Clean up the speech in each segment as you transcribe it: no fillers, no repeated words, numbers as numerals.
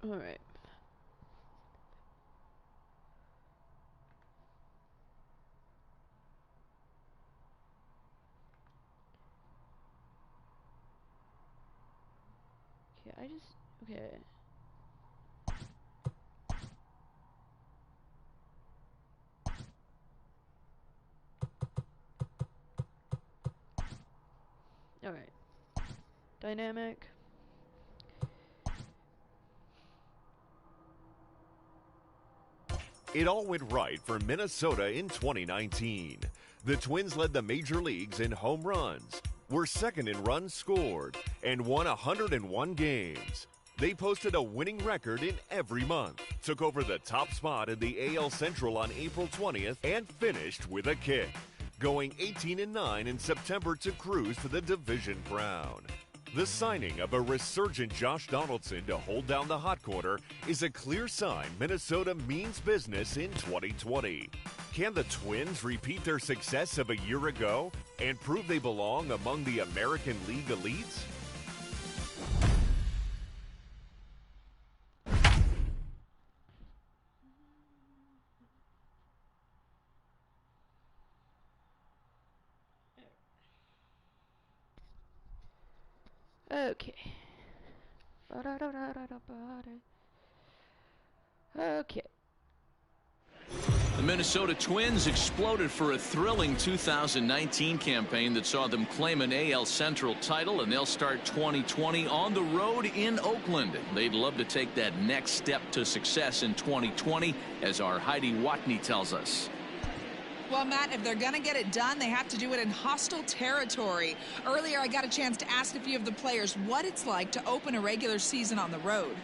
All right. Okay. All right. Dynamic. It all went right for Minnesota in 2019. The Twins led the major leagues in home runs, were second in runs scored, and won 101 games. They posted a winning record in every month, took over the top spot in the AL Central on April 20th, and finished with a kick, going 18-9 in September to cruise to the division crown. The signing of a resurgent Josh Donaldson to hold down the hot corner is a clear sign Minnesota means business in 2020. Can the Twins repeat their success of a year ago and prove they belong among the American League elites? Okay. Okay. The Minnesota Twins exploded for a thrilling 2019 campaign that saw them claim an AL Central title, and they'll start 2020 on the road in Oakland. They'd love to take that next step to success in 2020, as our Heidi Watney tells us. Well, Matt, if they're going to get it done, they have to do it in hostile territory. Earlier, I got a chance to ask a few of the players what it's like to open a regular season on the road.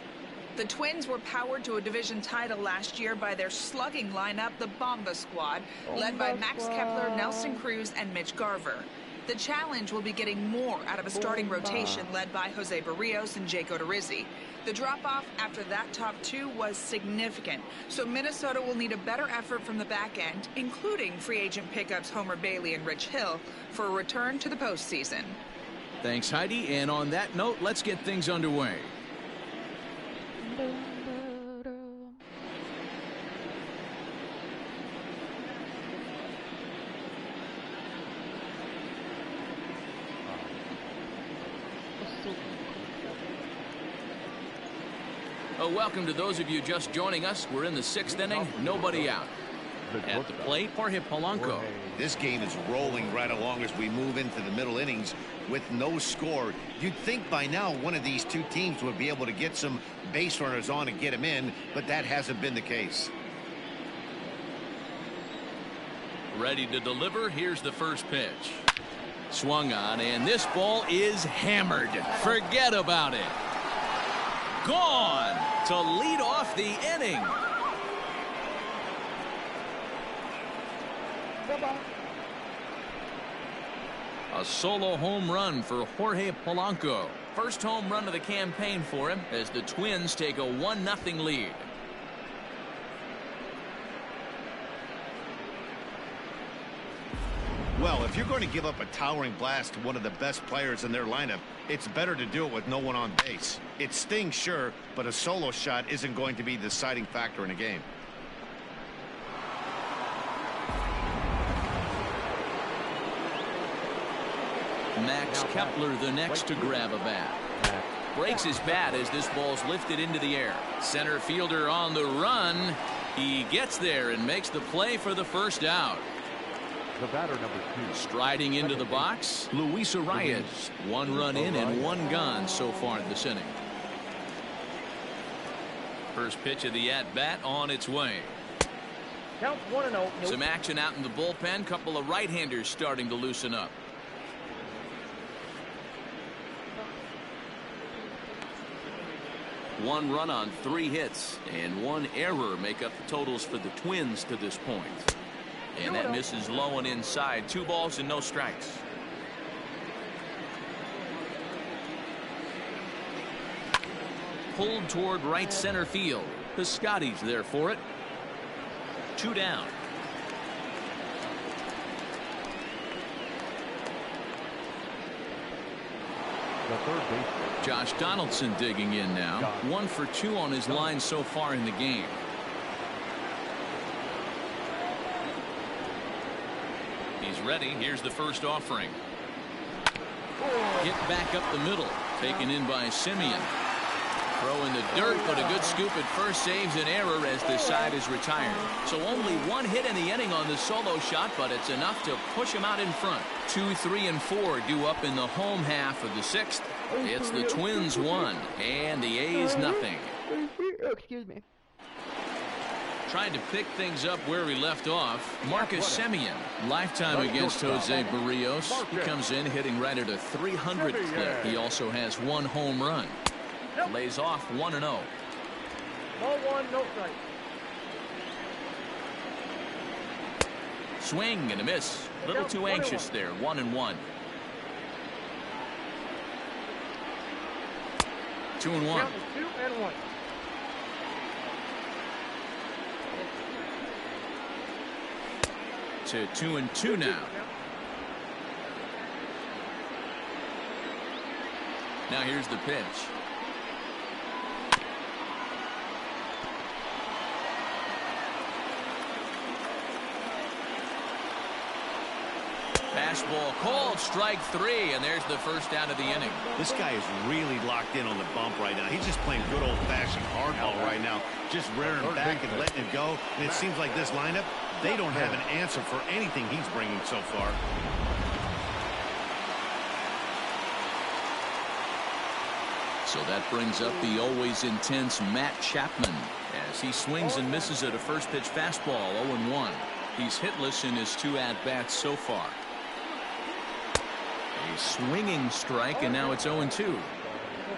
The Twins were powered to a division title last year by their slugging lineup, the Bomba Squad, led by Max Kepler, Nelson Cruz, and Mitch Garver. The challenge will be getting more out of a starting rotation led by Jose Barrios and Jake Odorizzi. The drop-off after that top two was significant, so Minnesota will need a better effort from the back end, including free agent pickups Homer Bailey and Rich Hill, for a return to the postseason. Thanks, Heidi. And on that note, let's get things underway. Welcome to those of you just joining us. We're in the 6th inning, nobody out. At the plate, Jorge Polanco. This game is rolling right along as we move into the middle innings with no score. You'd think by now one of these two teams would be able to get some base runners on and get them in, but that hasn't been the case. Ready to deliver. Here's the first pitch. Swung on, and this ball is hammered. Forget about it. Gone to lead off the inning. A solo home run for Jorge Polanco. First home run of the campaign for him as the Twins take a 1-0 lead. Well, if you're going to give up a towering blast to one of the best players in their lineup, it's better to do it with no one on base. It stings, sure, but a solo shot isn't going to be the deciding factor in a game. Max Kepler the next to grab a bat. Breaks his bat as this ball's lifted into the air. Center fielder on the run. He gets there and makes the play for the first out. The batter, number 2. Striding into the box, Luis Arias. 1 run in and 1 gone so far this inning. First pitch of the at-bat on its way. Count 1-0. Nope. Some action out in the bullpen. Couple of right-handers starting to loosen up. One run on 3 hits and 1 error make up the totals for the Twins to this point. And that misses low and inside. 2 balls and no strikes. Pulled toward right center field. Piscotty's there for it. 2 down. The third baseman. Josh Donaldson digging in now. 1 for 2 on his line so far in the game. He's ready. Here's the first offering. Hit back up the middle. Taken in by Semien. Throw in the dirt, but a good scoop at first saves an error as the side is retired. So only 1 hit in the inning on the solo shot, but it's enough to push him out in front. 2, 3, and 4 due up in the home half of the 6th. It's the Twins 1 and the A's nothing. Oh, excuse me. Trying to pick things up where he left off. Marcus Semien, lifetime against Jose Barrios. He comes in hitting right at a 300 clip. He also has 1 home run. Lays off 1-0. Ball 1, no strike. Swing and a miss. A little too anxious there. 1-1. 2-1. 2-1. To 2-2 now. Now here's the pitch. Fastball called, strike 3, and there's the first out of the inning. This guy is really locked in on the bump right now. He's just playing good old-fashioned hardball right now, just rearing back and letting it go. And it seems like this lineup, they don't have an answer for anything he's bringing so far. So that brings up the always intense Matt Chapman as he swings and misses at a first pitch fastball. 0-1. He's hitless in his 2 at-bats so far. A swinging strike, and now it's 0-2.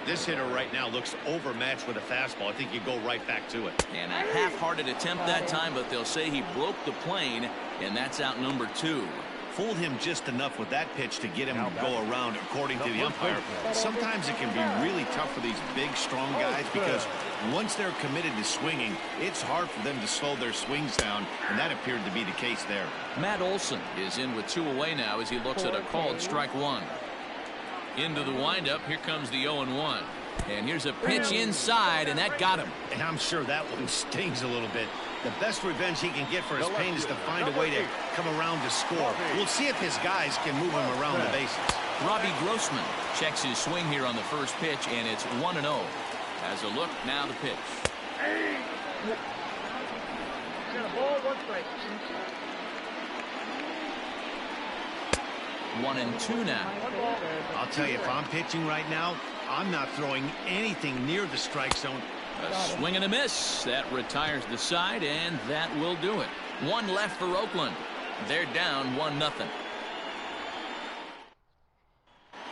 This hitter right now looks overmatched with a fastball. I think you go right back to it. And a half-hearted attempt that time, but they'll say he broke the plane, and that's out number 2. Fooled him just enough with that pitch to get him to go around, according to the umpire. Sometimes it can be really tough for these big, strong guys because once they're committed to swinging, it's hard for them to slow their swings down, and that appeared to be the case there. Matt Olson is in with 2 away now as he looks at a called strike 1. Into the windup. Here comes the 0-1. And here's a pitch inside, and that got him. And I'm sure that one stings a little bit. The best revenge he can get for his pain is to find a way to come around to score. We'll see if his guys can move him around the bases. Robbie Grossman checks his swing here on the first pitch, and it's 1-0. As a look, now the pitch. Got a ball, 1 strike. 1-2 now. I'll tell you, if I'm pitching right now, I'm not throwing anything near the strike zone. A swing and a miss. That retires the side, and that will do it. 1 left for Oakland. They're down 1-0.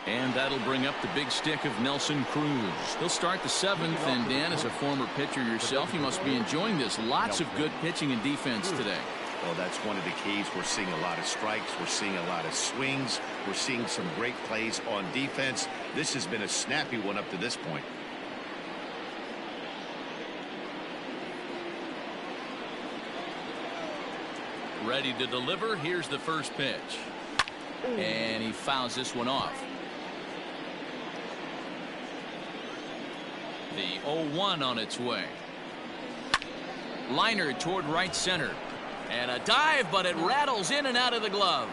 And that'll bring up the big stick of Nelson Cruz. He'll start the 7th, and Dan, as a former pitcher yourself, you must be enjoying this. Lots of good pitching and defense today. Well, that's one of the keys. We're seeing a lot of strikes. We're seeing a lot of swings. We're seeing some great plays on defense. This has been a snappy one up to this point. Ready to deliver. Here's the first pitch. And he fouls this one off. The 0-1 on its way. Liner toward right center. And a dive, but it rattles in and out of the glove.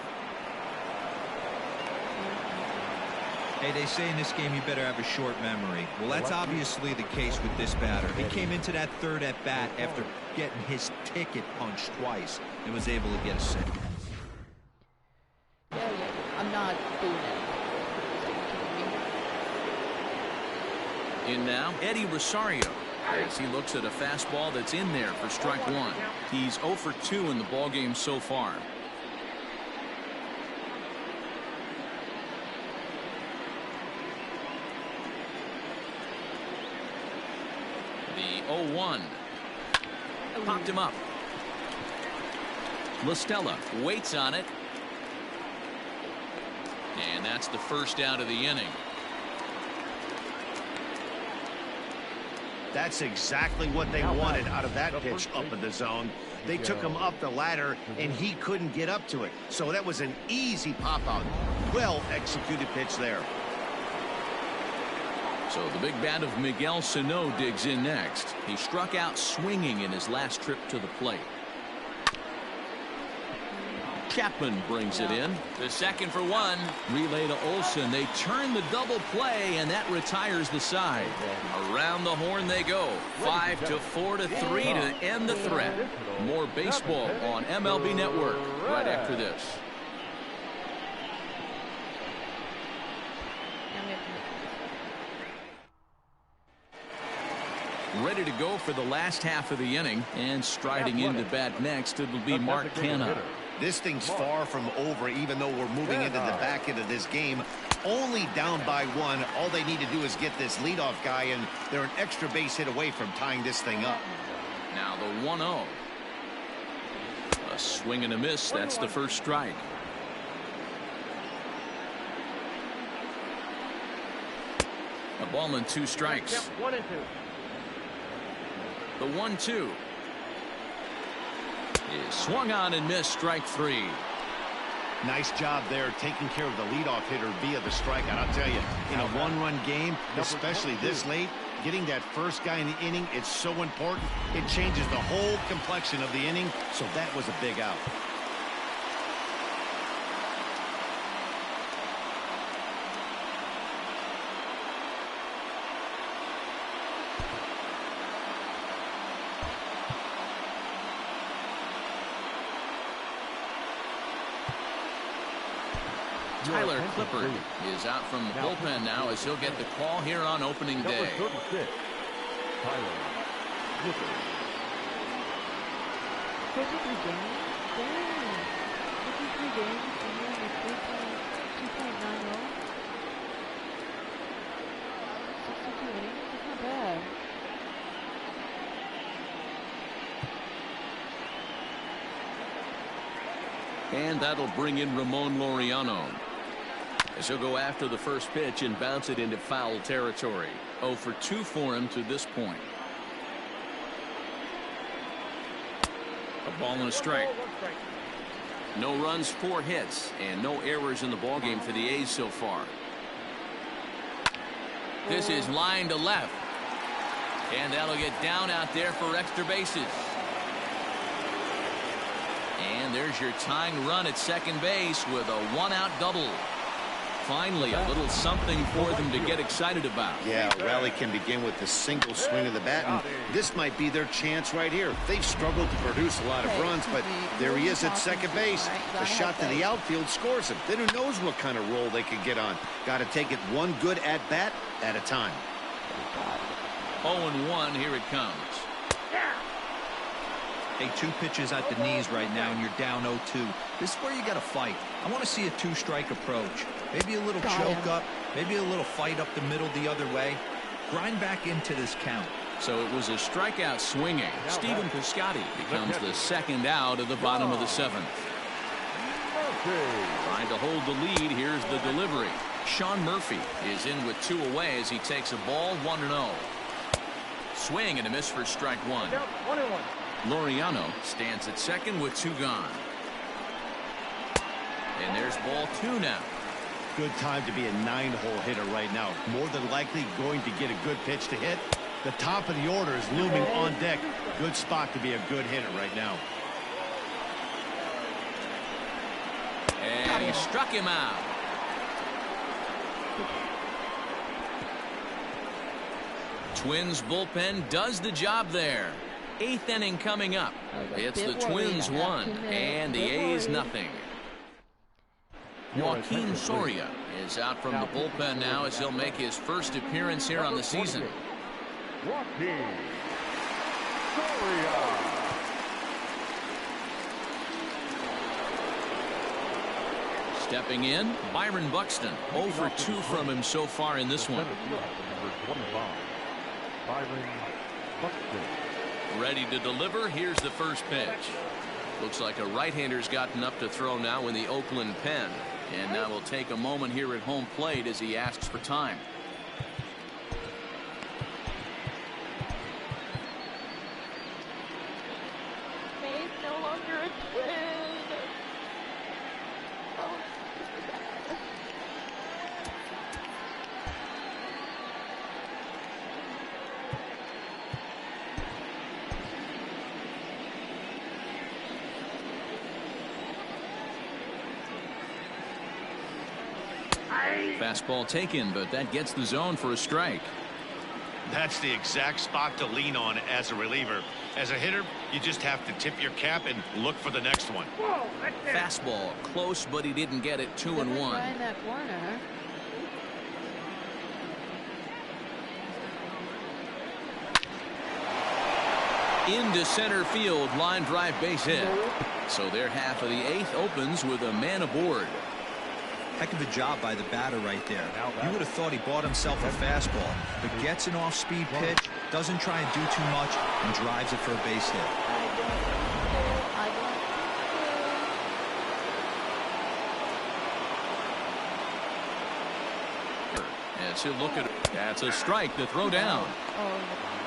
Hey, they say in this game you better have a short memory. Well, that's obviously the case with this batter. He came into that 3rd at bat after getting his ticket punched twice and was able to get a single. Yeah, I'm not doing it. In now, Eddie Rosario, as he looks at a fastball that's in there for strike 1. He's 0 for 2 in the ballgame so far. The 0-1. Popped him up. LaStella waits on it. And that's the first out of the inning. That's exactly what they wanted out of that pitch up in the zone. They took him up the ladder, and he couldn't get up to it. So that was an easy pop-out. Well-executed pitch there. So the big bat of Miguel Sano digs in next. He struck out swinging in his last trip to the plate. Chapman brings it in. The second for one. Relay to Olson. They turn the double play, and that retires the side. Around the horn they go. 5-4 to 3 to end the threat. More baseball on MLB Network right after this. Ready to go for the last half of the inning, and striding into bat next, it will be Mark Canha. This thing's far from over, even though we're moving into the back end of this game. Only down by one. All they need to do is get this leadoff guy, and they're an extra base hit away from tying this thing up. Now the 1-0. A swing and a miss. That's the first strike. A ball and 2 strikes. 1 and 2. The 1-2 is swung on and missed. Strike 3. Nice job there taking care of the leadoff hitter via the strikeout. I'll tell you, in a one-run game, especially this late, getting that first guy in the inning, it's so important. It changes the whole complexion of the inning, so that was a big out. Tyler Clippard is out from the bullpen now as he'll get the call here on opening day. And that'll bring in Ramon Laureano, as he'll go after the first pitch and bounce it into foul territory. 0 for 2 for him to this point. A ball and a strike. No runs, 4 hits, and no errors in the ballgame for the A's so far. This is line to left, and that'll get down out there for extra bases. And there's your tying run at second base with a 1-out double. Finally, a little something for them to get excited about. Yeah, a rally can begin with a single swing of the bat, and this might be their chance right here. They've struggled to produce a lot of runs, but there he is at second base. A shot to the outfield scores him. Then who knows what kind of roll they could get on. Got to take it one good at-bat at a time. 0-1, here it comes. Hey, 2 pitches at the knees right now, and you're down 0-2. This is where you got to fight. I want to see a 2-strike approach. Maybe a little choke up, maybe a little fight up the middle the other way. Grind back into this count. So it was a strikeout swinging. Stephen Piscotty becomes the second out of the bottom of the 7th. Trying to hold the lead. Here's the delivery. Sean Murphy is in with 2 away as he takes a ball. 1-0. Swing and a miss for strike 1. 1-1. Laureano stands at second with 2 gone. And there's ball 2 now. Good time to be a 9-hole hitter right now. More than likely going to get a good pitch to hit. The top of the order is looming on deck. Good spot to be a good hitter right now. And he struck him out. Twins bullpen does the job there. 8th inning coming up. It's the Twins 1 and the A's nothing. Joaquin Soria is out from the bullpen now as he'll make his first appearance here on the season. Joaquin Soria. Stepping in, Byron Buxton. 0 for 2 from him so far in this one. Ready to deliver. Here's the first pitch. Looks like a right-hander's gotten up to throw now in the Oakland pen. And now we'll take a moment here at home plate as he asks for time. He's no longer a twin. Oh. Fastball taken, but that gets the zone for a strike. That's the exact spot to lean on as a reliever. As a hitter, you just have to tip your cap and look for the next one. Fastball close, but he didn't get it. 2-1. In that corner. Into center field, line drive, base hit. So their half of the 8th opens with a man aboard. Heck of a job by the batter right there. You would have thought he bought himself a fastball, but gets an off-speed pitch, doesn't try and do too much, and drives it for a base hit. As he'll look at it, that's a strike to throw down.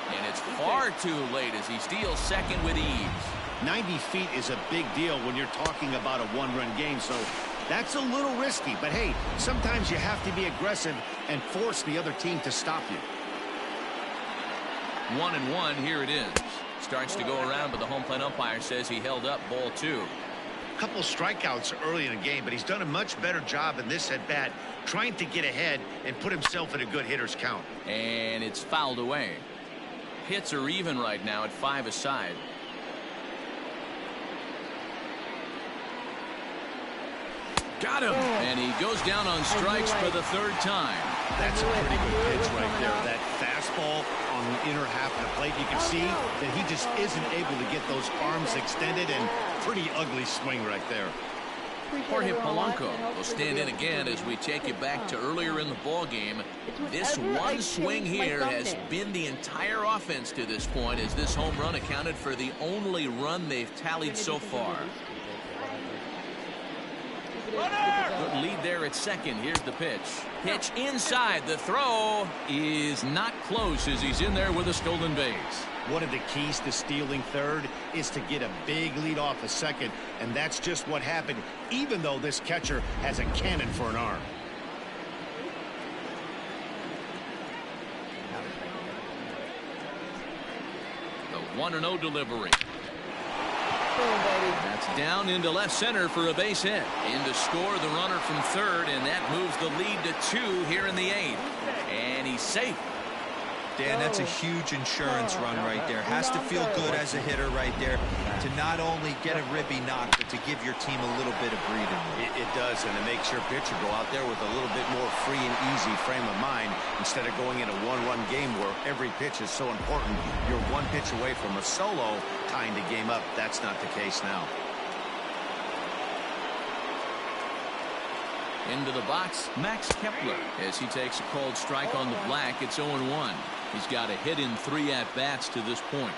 And it's far too late as he steals second with ease. 90 feet is a big deal when you're talking about a one-run game, so that's a little risky. But hey, sometimes you have to be aggressive and force the other team to stop you. 1-1, here it is. Starts to go around, but the home plate umpire says he held up, ball 2. A couple strikeouts early in the game, but he's done a much better job in this at-bat trying to get ahead and put himself in a good hitter's count. And it's fouled away. Hits are even right now at 5 aside. Got him. And he goes down on strikes for the 3rd time. That's a pretty good pitch right there. That fastball on the inner half of the plate. You can see that he just isn't able to get those arms extended, and pretty ugly swing right there. Jorge Polanco will stand in again as we take you back to earlier in the ball game. This one swing here has been the entire offense to this point, as this home run accounted for the only run they've tallied so far. Good lead there at second. Here's the pitch. Pitch inside. The throw is not close as he's in there with a stolen base. One of the keys to stealing third is to get a big lead off a second, and that's just what happened, even though this catcher has a cannon for an arm. The 1-0 delivery. That's down into left center for a base hit. In to score the runner from third, and that moves the lead to 2 here in the 8th. And he's safe. Dan, that's a huge insurance run right there. Has to feel good as a hitter right there to not only get a ribby knock, but to give your team a little bit of breathing room. It does, and it makes your pitcher go out there with a little bit more free and easy frame of mind instead of going in a one-run game where every pitch is so important. You're one pitch away from a solo tying the game up. That's not the case now. Into the box, Max Kepler, as he takes a called strike on the black. It's 0-1. He's got a hit in 3 at-bats to this point.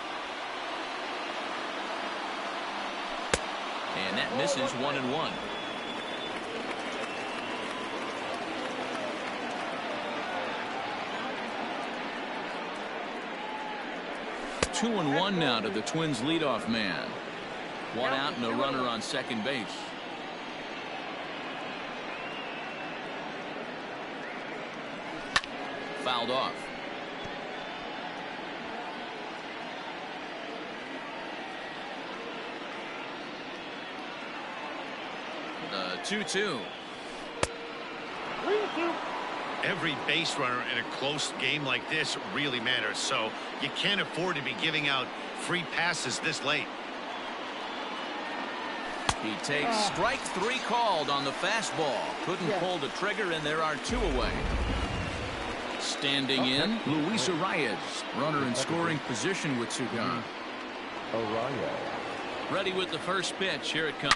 And that misses. 1-1. Two and 1 now to the Twins leadoff man. 1 out and a runner on second base. Fouled off. The 2-2. Every base runner in a close game like this really matters, so you can't afford to be giving out free passes this late. He takes strike 3 called on the fastball. Couldn't pull the trigger, and there are 2 away. Standing in, Luis Arias, runner in scoring position with 2 gone. Ready with the first pitch. Here it comes.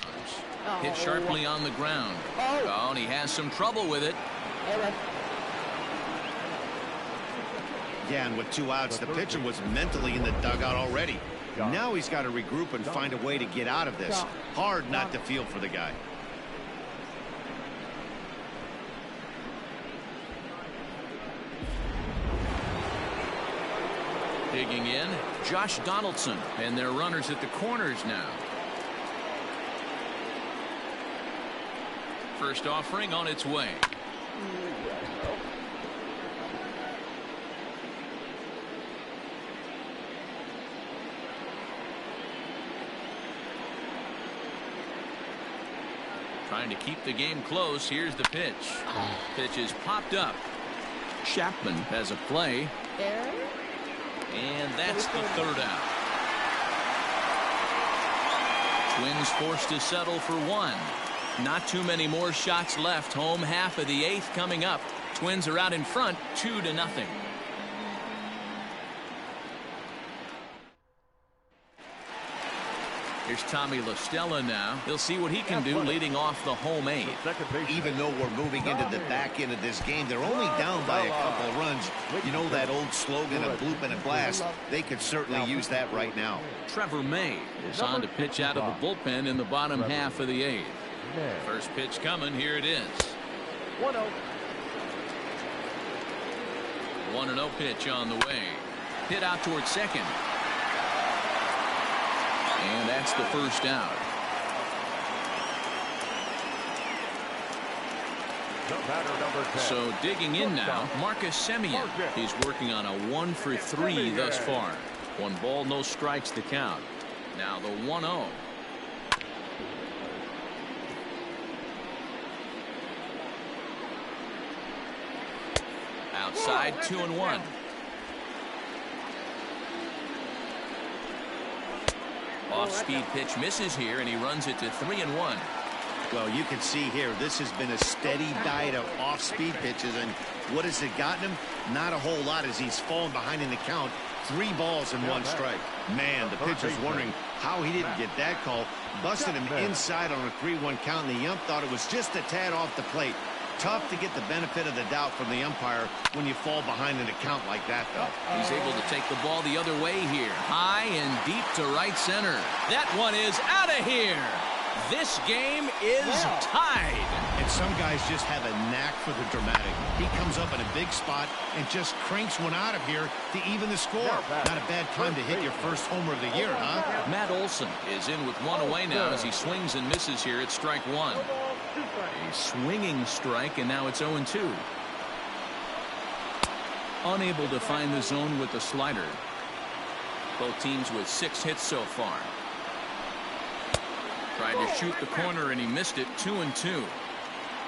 Hit sharply on the ground. Oh, and he has some trouble with it. Yeah, and with 2 outs, the pitcher was mentally in the dugout already. Now he's got to regroup and find a way to get out of this. Hard not to feel for the guy. Digging in, Josh Donaldson, and their runners at the corners now. First offering on its way. Trying to keep the game close. Here's the pitch. Pitch is popped up. Chapman has a play. And that's the third out. Twins forced to settle for one. Not too many more shots left. Home half of the eighth coming up. Twins are out in front 2-0. Here's Tommy La Stella now. He'll see what he can do leading off the home eighth. Even though we're moving into the back end of this game, they're only down by a couple of runs. You know that old slogan, a bloop and a blast? They could certainly use that right now. Trevor May is on to pitch out of the bullpen in the bottom half of the eighth. First pitch coming. Here it is. 1-0. 1-0 pitch on the way. Hit out towards second. And that's the first out. So digging in now, Marcus Semien. He's working on a 1-for-3 thus far. 1 ball, no strikes to count. Now the 1-0. Outside, 2-1. Off-speed pitch misses here, and he runs it to 3-1. Well, you can see here, this has been a steady diet of off-speed pitches, and what has it gotten him? Not a whole lot as he's fallen behind in the count. 3 balls and 1 strike. Man, the pitcher's wondering how he didn't get that call. Busted him inside on a 3-1 count, and the ump thought it was just a tad off the plate. Tough to get the benefit of the doubt from the umpire when you fall behind in a count like that, though. He's able to take the ball the other way here. High and deep to right center. That one is out of here. This game is tied. And some guys just have a knack for the dramatic. He comes up in a big spot and just cranks one out of here to even the score. Not a bad time to hit your first homer of the year, huh? Matt Olson is in with 1 away now as he swings and misses here at strike 1. A swinging strike, and now it's 0-2. Unable to find the zone with the slider. Both teams with 6 hits so far. Tried to shoot the corner, and he missed it. 2-2.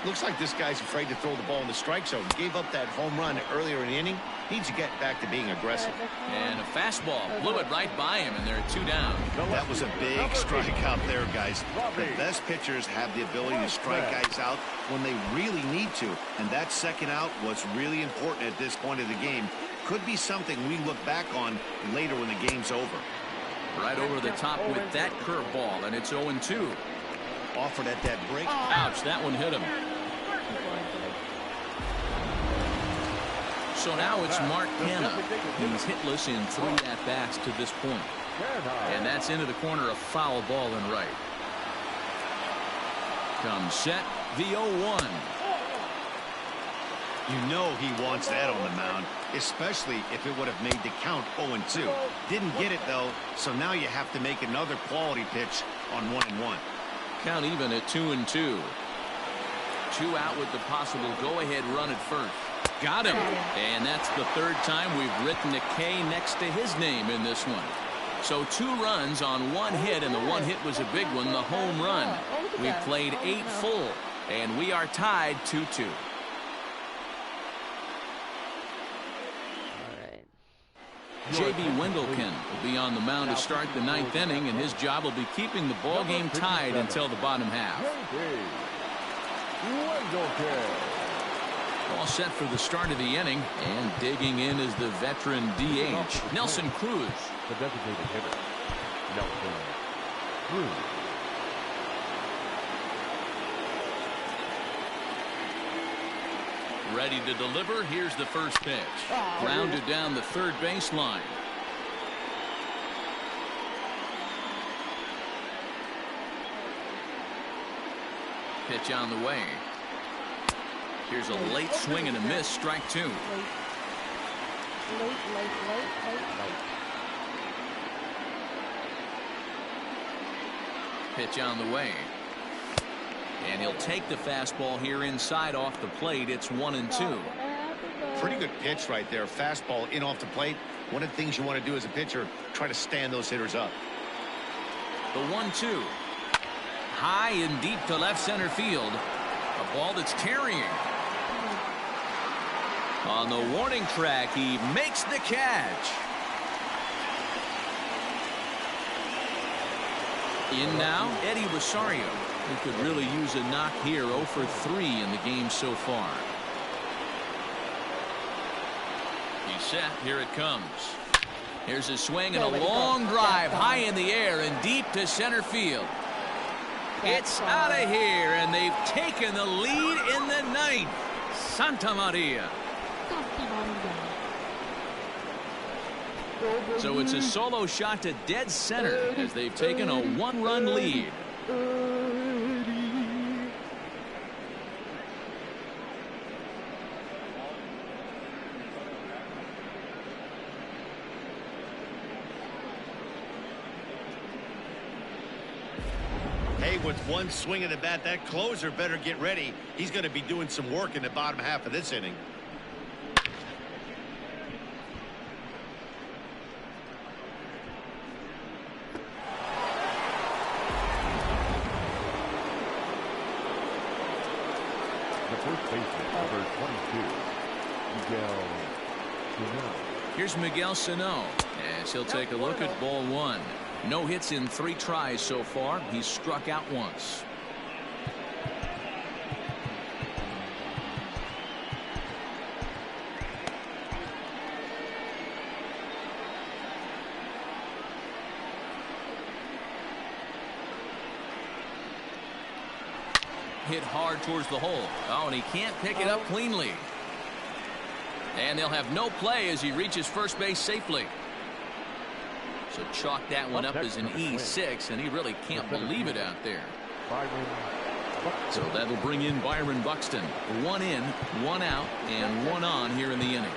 Looks like this guy's afraid to throw the ball in the strike zone. Gave up that home run earlier in the inning. Needs to get back to being aggressive. And a fastball blew it right by him, and they're 2 down. That was a big strike out there, guys. The best pitchers have the ability to strike guys out when they really need to. And that second out was really important at this point of the game. Could be something we look back on later when the game's over. Right over the top with that curveball, and it's 0-2. Offered at that break. Ouch, that one hit him. So now it's Mark Canha. He's hitless in 3 at-bats to this point. And that's into the corner, a foul ball and right. Comes set, the 0-1. You know he wants that on the mound, especially if it would have made the count 0-2. Didn't get it, though, so now you have to make another quality pitch on 1-1. Count even at 2-2. 2 out with the possible go-ahead run at first. Got him. And that's the 3rd time we've written a K next to his name in this one. So 2 runs on 1 hit, and the 1 hit was a big one, the home run. We played 8 full, and we are tied 2-2. J.B. Wendelken will be on the mound to start the 9th inning, and his job will be keeping the ball game tied until the bottom half. All set for the start of the inning, and digging in is the veteran DH, Nelson Cruz. The designated hitter, Nelson Cruz. Ready to deliver. Here's the first pitch. Grounded down the 3rd baseline. Pitch on the way. Here's a late swing and a miss. Strike 2. Pitch on the way. And he'll take the fastball here inside off the plate. It's 1-2. Pretty good pitch right there. Fastball in off the plate. One of the things you want to do as a pitcher, try to stand those hitters up. The 1-2. high and deep to left center field. A ball that's carrying. On the warning track, he makes the catch. In now, Eddie Rosario, who could really use a knock here. 0 for 3 in the game so far. He's set. Here it comes. Here's a swing and a long drive high in the air and deep to center field. It's out of here, and they've taken the lead in the ninth. Santa Maria. So it's a solo shot to dead center as they've taken a 1-run lead. Hey, with one swing of the bat, that closer better get ready. He's going to be doing some work in the bottom half of this inning. The first baseman, number 22, Here's Miguel Sano as he'll take a look at ball one. No hits in 3 tries so far. He's struck out once. Hit hard towards the hole. Oh, and he can't pick it up cleanly. And they'll have no play as he reaches first base safely. So chalk that one up as an E6, and he really can't believe it out there. So that'll bring in Byron Buxton. 1 in, 1 out, and 1 on here in the inning.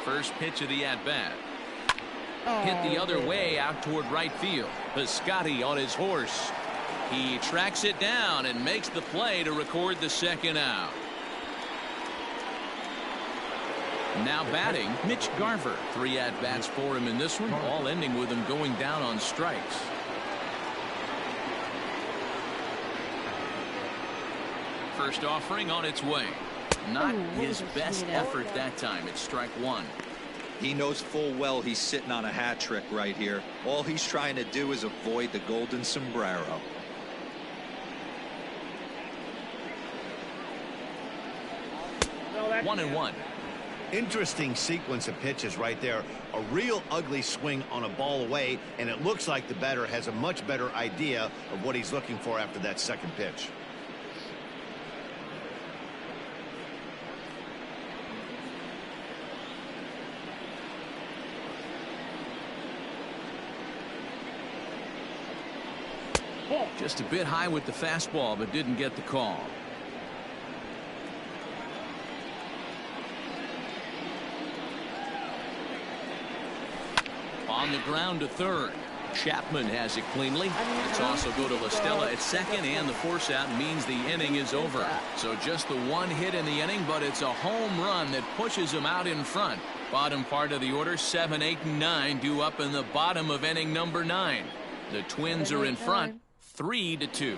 First pitch of the at-bat. Hit the other way out toward right field. Piscotty on his horse. He tracks it down and makes the play to record the second out. Now batting, Mitch Garver. 3 at-bats for him in this one, all ending with him going down on strikes. First offering on its way. Not his best effort that time. It's strike 1. He knows full well he's sitting on a hat trick right here. All he's trying to do is avoid the golden sombrero. One and one. Interesting sequence of pitches right there. A real ugly swing on a ball away, and it looks like the batter has a much better idea of what he's looking for after that second pitch. Just a bit high with the fastball, but didn't get the call. On the ground to third. Chapman has it cleanly. It's also go to La Stella at second, and the force out means the inning is over. So just the 1 hit in the inning, but it's a home run that pushes him out in front. Bottom part of the order, 7, 8, and 9 due up in the bottom of inning number 9. The Twins are in front, 3-2.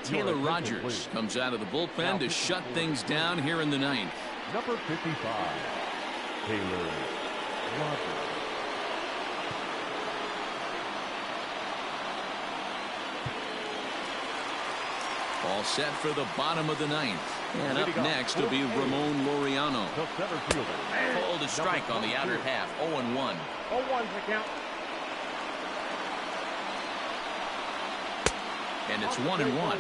Taylor Rogers comes out of the bullpen to shut things down here in the ninth. Number 55, Taylor Rogers. All set for the bottom of the ninth. And up next will be Ramon Laureano. Pulled a strike on the outer half. 0-1. 0-1's the count. And it's 1-1.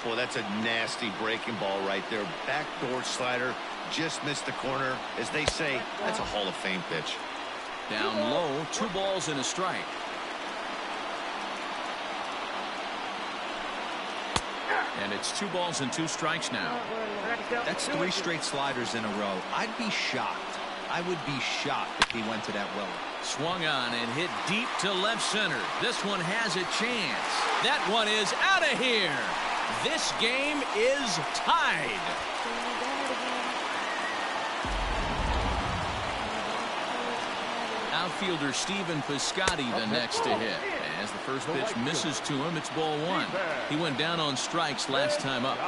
Boy, that's a nasty breaking ball right there. Backdoor slider. Just missed the corner. As they say, that's a Hall of Fame pitch. Down low, 2 balls and a strike. And it's 2 balls and 2 strikes now. That's 3 straight sliders in a row. I'd be shocked. I would be shocked if he went to that well. Swung on and hit deep to left center. This one has a chance. That one is out of here. This game is tied. Outfielder Stephen Piscotty the next to hit. As the first pitch misses to him, it's ball one. He went down on strikes last time up.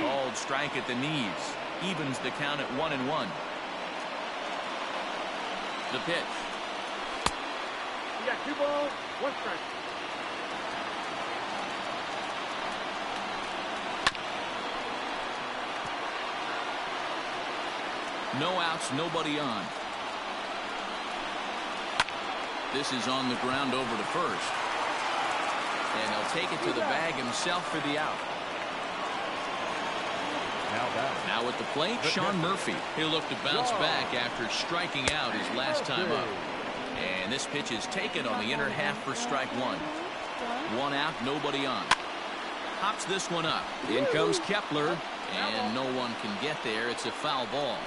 Called strike at the knees. Evens the count at 1-1. The pitch. You got 2 balls, 1 strike. No outs, nobody on. This is on the ground over to first. And he'll take it to the bag himself for the out. Now at the plate, Sean Murphy. He'll look to bounce back after striking out his last time up. And this pitch is taken on the inner half for strike one. 1 out, nobody on. Hops this one up. In comes Kepler, and no one can get there. It's a foul ball.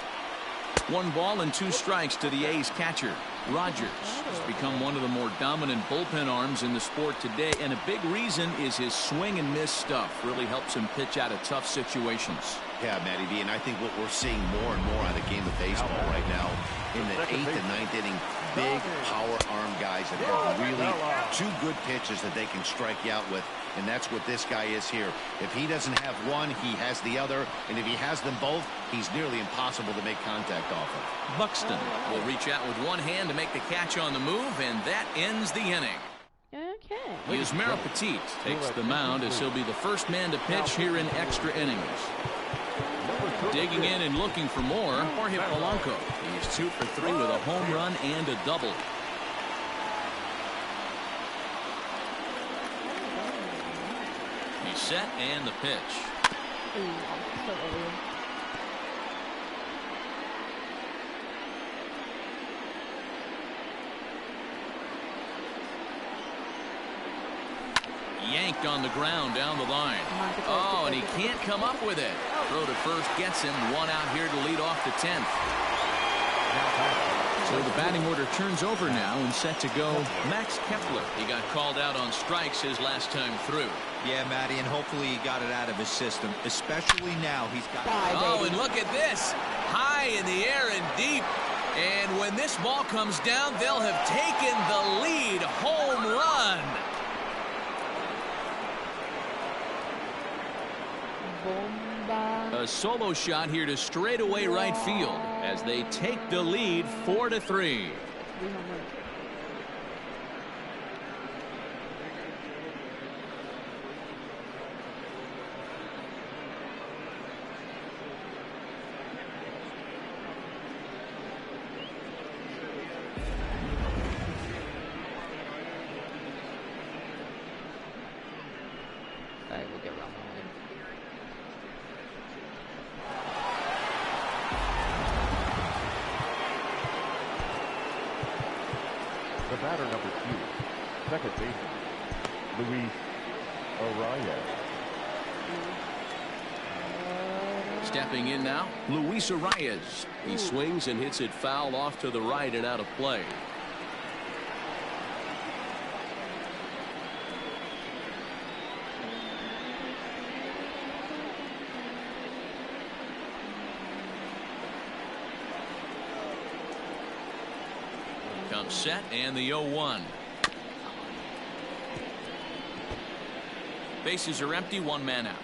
1 ball and 2 strikes to the A's catcher. Rogers has become one of the more dominant bullpen arms in the sport today, and a big reason is his swing and miss stuff. Really helps him pitch out of tough situations. Yeah, Matty V, and I think what we're seeing more and more on the game of baseball right now in the 8th and 9th inning, big power arm guys that have really 2 good pitches that they can strike you out with, and that's what this guy is here. If he doesn't have one, he has the other, and if he has them both, he's nearly impossible to make contact off of. Buxton will reach out with one hand to make the catch on the move, and that ends the inning. Okay. Yusmeiro Petit takes the mound as he'll be the first man to pitch here in extra innings. Digging in and looking for more, Jorge Polanco. He's 2 for 3 with a home run and a double. He's set and the pitch. Yanked on the ground down the line. Oh, and he can't come up with it. Throw to first gets him. 1 out here to lead off the 10th. So the batting order turns over now and set to go Max Kepler. He got called out on strikes his last time through. Yeah, Matty, and hopefully he got it out of his system, especially now he's got. Oh, and look at this. High in the air and deep. And when this ball comes down, they'll have taken the lead. Home run. A solo shot here to straightaway right field as they take the lead 4-3. The batter number 2, second baseman, Rosario. Stepping in now, Luis Arias. He swings and hits it foul off to the right and out of play. Comes set and the 0-1. Bases are empty, 1 man out.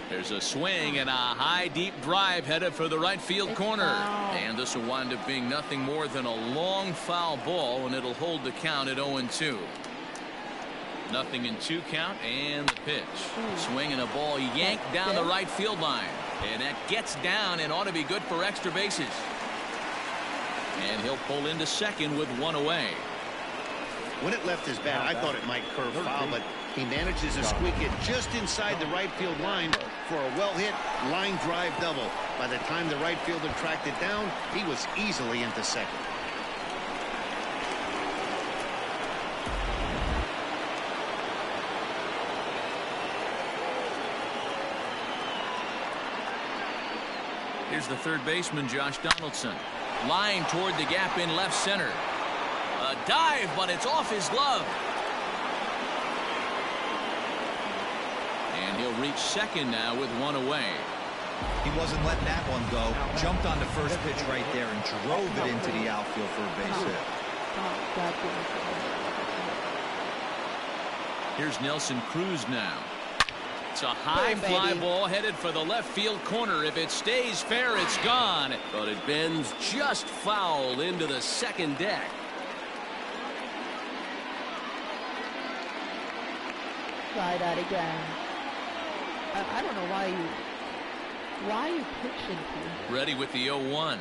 There's a swing and a high deep drive headed for the right field corner. And this will wind up being nothing more than a long foul ball, and it'll hold the count at 0-2. Nothing in 2 count, and the pitch. Swing and a ball yanked down the right field line. And that gets down and ought to be good for extra bases. And he'll pull into second with 1 away. When it left his bat, I thought it might curve foul, but he manages to squeak it just inside the right field line for a well-hit line drive double. By the time the right fielder tracked it down, he was easily into second. Here's the third baseman, Josh Donaldson. Line toward the gap in left center. A dive, but it's off his glove. And he'll reach second now with one away. He wasn't letting that one go. Jumped on the first pitch right there and drove it into the outfield for a base hit. Here's Nelson Cruz now. It's a high fly ball headed for the left field corner. If it stays fair, it's gone. But it bends just foul into the second deck. Try that again. I don't know why you pitching to. Ready with the 0-1.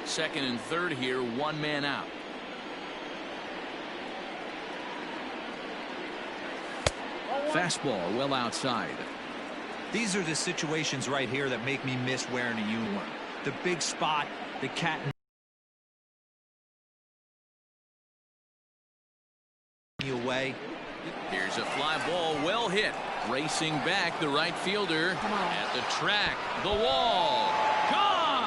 Second and third here, one man out. Fastball well outside. These are the situations right here that make me miss wearing a uniform. The big spot, the cat and away. Here's a fly ball well hit. Racing back, the right fielder at the track. The wall. Gone!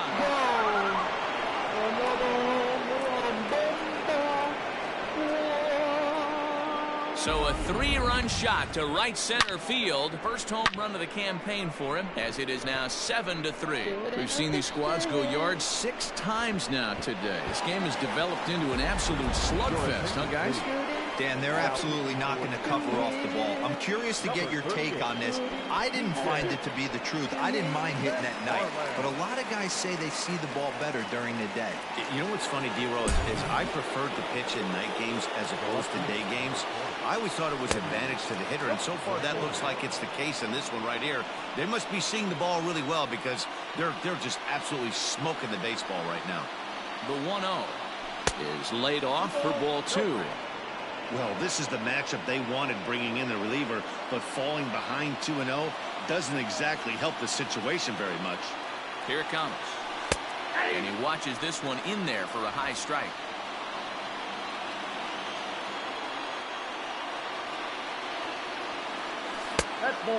So a 3-run shot to right center field. First home run of the campaign for him, as it is now 7-3. We've seen these squads go yards 6 times now today. This game has developed into an absolute slugfest, huh, guys? Dan, they're absolutely not going to cover off the ball. I'm curious to get your take on this. I didn't find it to be the truth. I didn't mind hitting at night, but a lot of guys say they see the ball better during the day. You know what's funny, D-Roll, is I preferred to pitch in night games as opposed to day games. I always thought it was advantage to the hitter, and so far that looks like it's the case in this one right here. They must be seeing the ball really well because they're just absolutely smoking the baseball right now. The 1-0 is laid off for ball 2. Well, this is the matchup they wanted, bringing in the reliever, but falling behind 2-0 doesn't exactly help the situation very much. Here it comes. And he watches this one in there for a high strike.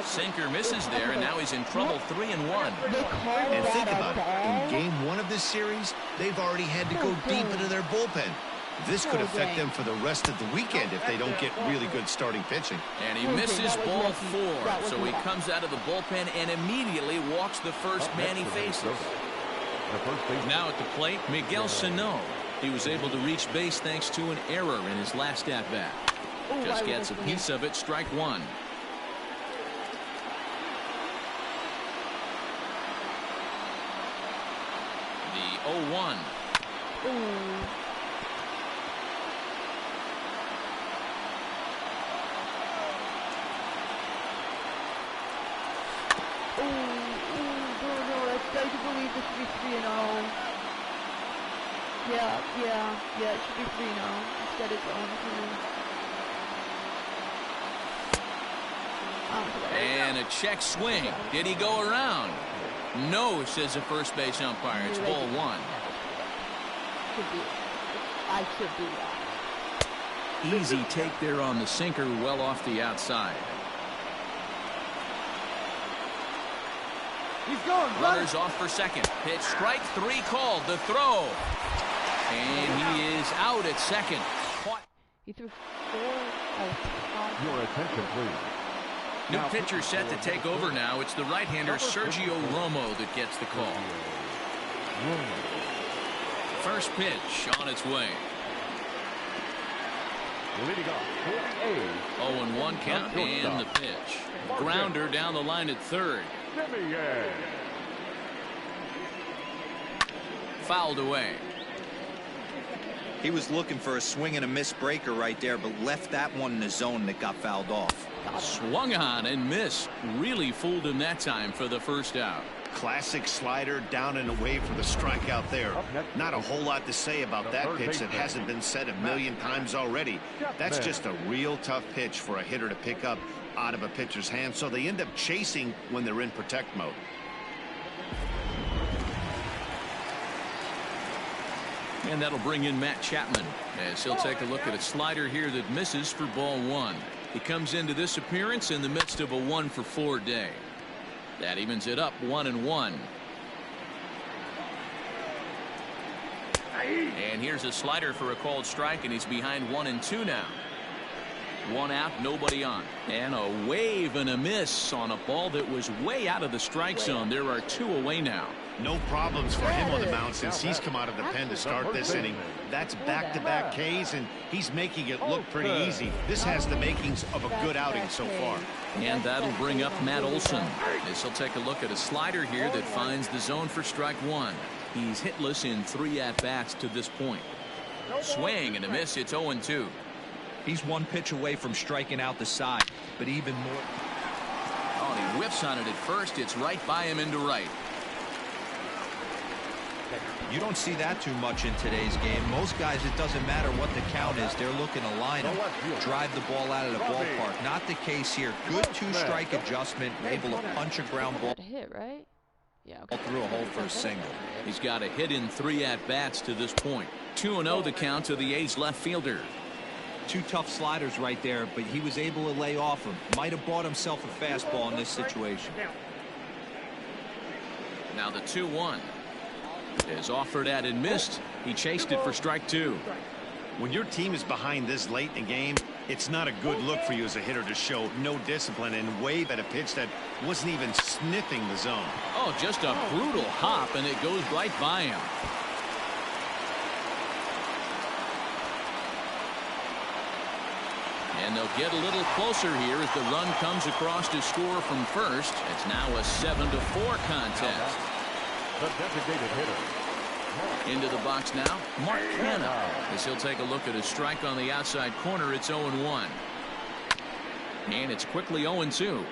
Sinker misses there, and now he's in trouble. 3-1. And think about it. In game 1 of this series, they've already had to go deep into their bullpen. This could affect them for the rest of the weekend if they don't get really good starting pitching. And he misses ball 4, so he comes out of the bullpen and immediately walks the first man he faces. Now at the plate, Miguel Sano. He was able to reach base thanks to an error in his last at-bat. Just gets a piece of it, strike 1. The 0-1. I do believe this should be 3-0. Yeah, it should be 3-0. Instead it's 0-2. And a check swing. Did he go around? No, says the first base umpire. It's ball 1. I should do that. Easy take there on the sinker, well off the outside. He's going. Runners off for second. Pitch, strike 3 called. The throw. And he is out at second. He threw 4 out. Your attention, please. New pitcher set to take over now. It's the right-hander Sergio Romo that gets the call. First pitch on its way. Leading off, 0-1 count and the pitch. Grounder down the line at third. Fouled away. He was looking for a swing and a miss breaker right there, but left that one in the zone that got fouled off. Swung on and missed. Really fooled him that time for the first out. Classic slider down and away for the strikeout there. Not a whole lot to say about that pitch that hasn't been said a million times already. That's just a real tough pitch for a hitter to pick up out of a pitcher's hand, so they end up chasing when they're in protect mode. And that'll bring in Matt Chapman as he'll take a look at a slider here that misses for ball 1. He comes into this appearance in the midst of a 1-for-4 day. That evens it up 1-1. And here's a slider for a called strike, and he's behind 1-2 now. 1 out, nobody on. And a wave and a miss on a ball that was way out of the strike zone. There are 2 away now. No problems for him on the mound since he's come out of the pen to start this inning. That's back-to-back Ks, and he's making it look pretty easy. This has the makings of a good outing so far. And that'll bring up Matt Olson, as he'll take a look at a slider here that finds the zone for strike 1. He's hitless in 3 at-bats to this point. Swing and a miss. It's 0-2. He's 1 pitch away from striking out the side, but even more. Oh, and he whiffs on it at first. It's right by him into right. You don't see that too much in today's game. Most guys, it doesn't matter what the count is. They're looking to line them, drive the ball out of the ballpark. Not the case here. Good 2-strike adjustment, able to punch a ground ball. Hit, right? Yeah. Okay. Through a hole for a single. He's got a hit in 3 at-bats to this point. 2-0 the count to the A's left fielder. 2 tough sliders right there, but he was able to lay off him. Might have bought himself a fastball in this situation. Now the 2-1 is offered at and missed. He chased it for strike 2. When your team is behind this late in the game, it's not a good look for you as a hitter to show no discipline and wave at a pitch that wasn't even sniffing the zone. Oh, just a brutal hop, and it goes right by him. And they'll get a little closer here as the run comes across to score from first. It's now a 7-4 contest. The designated hitter. Into the box now, Mark Canna, as he'll take a look at a strike on the outside corner. It's 0-1. And it's quickly 0-2.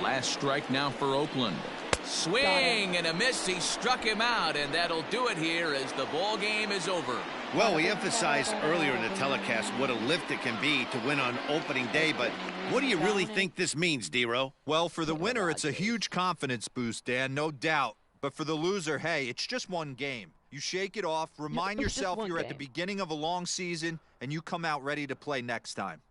Last strike now for Oakland. Swing and a miss. He struck him out, and that'll do it here as the ball game is over. Well, we emphasized earlier in the telecast what a lift it can be to win on opening day, but what do you really think this means, D-Ro? Well, for the winner, it's a huge confidence boost, Dan, no doubt. But for the loser, hey, it's just 1 game. You shake it off, remind yourself you're at the beginning of a long season, and you come out ready to play next time.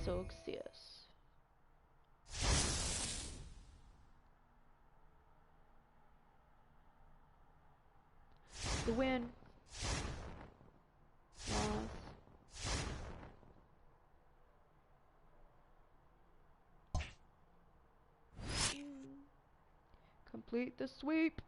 Success. The win. Loss. Complete the sweep.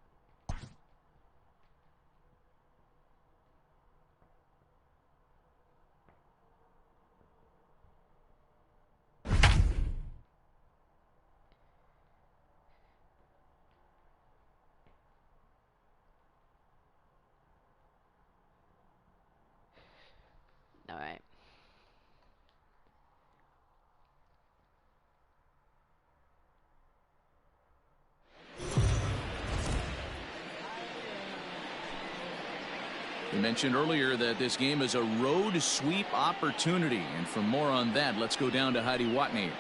All right. We mentioned earlier that this game is a road sweep opportunity, and for more on that, let's go down to Heidi Watney.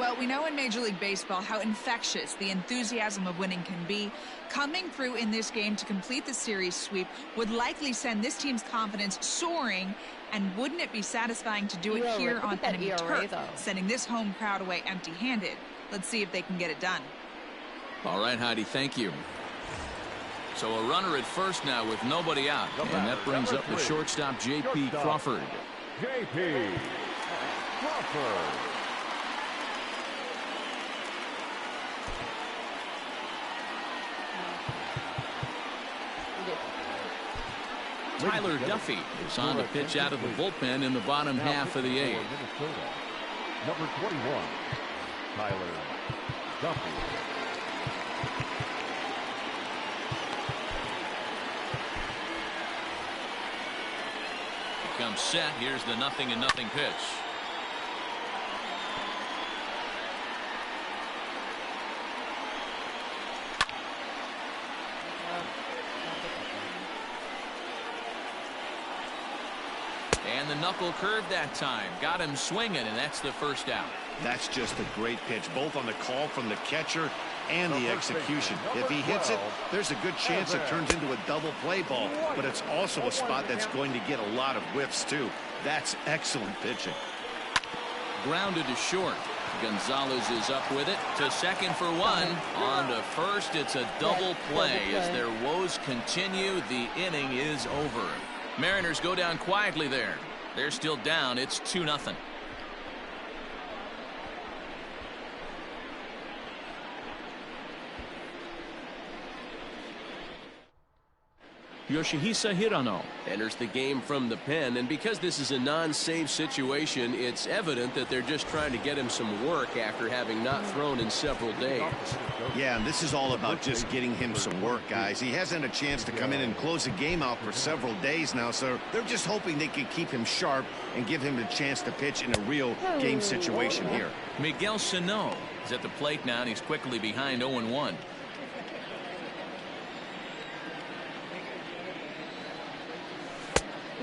Well, we know in Major League Baseball how infectious the enthusiasm of winning can be. Coming through in this game to complete the series sweep would likely send this team's confidence soaring, and wouldn't it be satisfying to do it here on enemy turf, sending this home crowd away empty-handed. Let's see if they can get it done. All right, Heidi, thank you. So a runner at first now with nobody out, and that brings up the shortstop, J.P. Crawford. J.P. Crawford. Tyler Duffy is on the pitch out of the bullpen in the bottom half of the 8th. Number 21, Tyler Duffy. Comes set. Here's the 0-0 pitch. And the knuckle curve that time. Got him swinging, and that's the first out. That's just a great pitch, both on the call from the catcher and the execution. If he hits it, there's a good chance it turns into a double play ball, but it's also a spot that's going to get a lot of whiffs, too. That's excellent pitching. Grounded to short. Gonzalez is up with it to second for one. On to first. It's a double play as their woes continue. The inning is over. Mariners go down quietly there. They're still down. It's 2-0. Yoshihisa Hirano enters the game from the pen, and because this is a non-save situation, it's evident that they're just trying to get him some work after having not thrown in several days. Yeah, and this is all about just getting him some work, guys. He hasn't had a chance to come in and close the game out for several days now, so they're just hoping they can keep him sharp and give him a chance to pitch in a real game situation here. Miguel Sano is at the plate now, and he's quickly behind 0-1.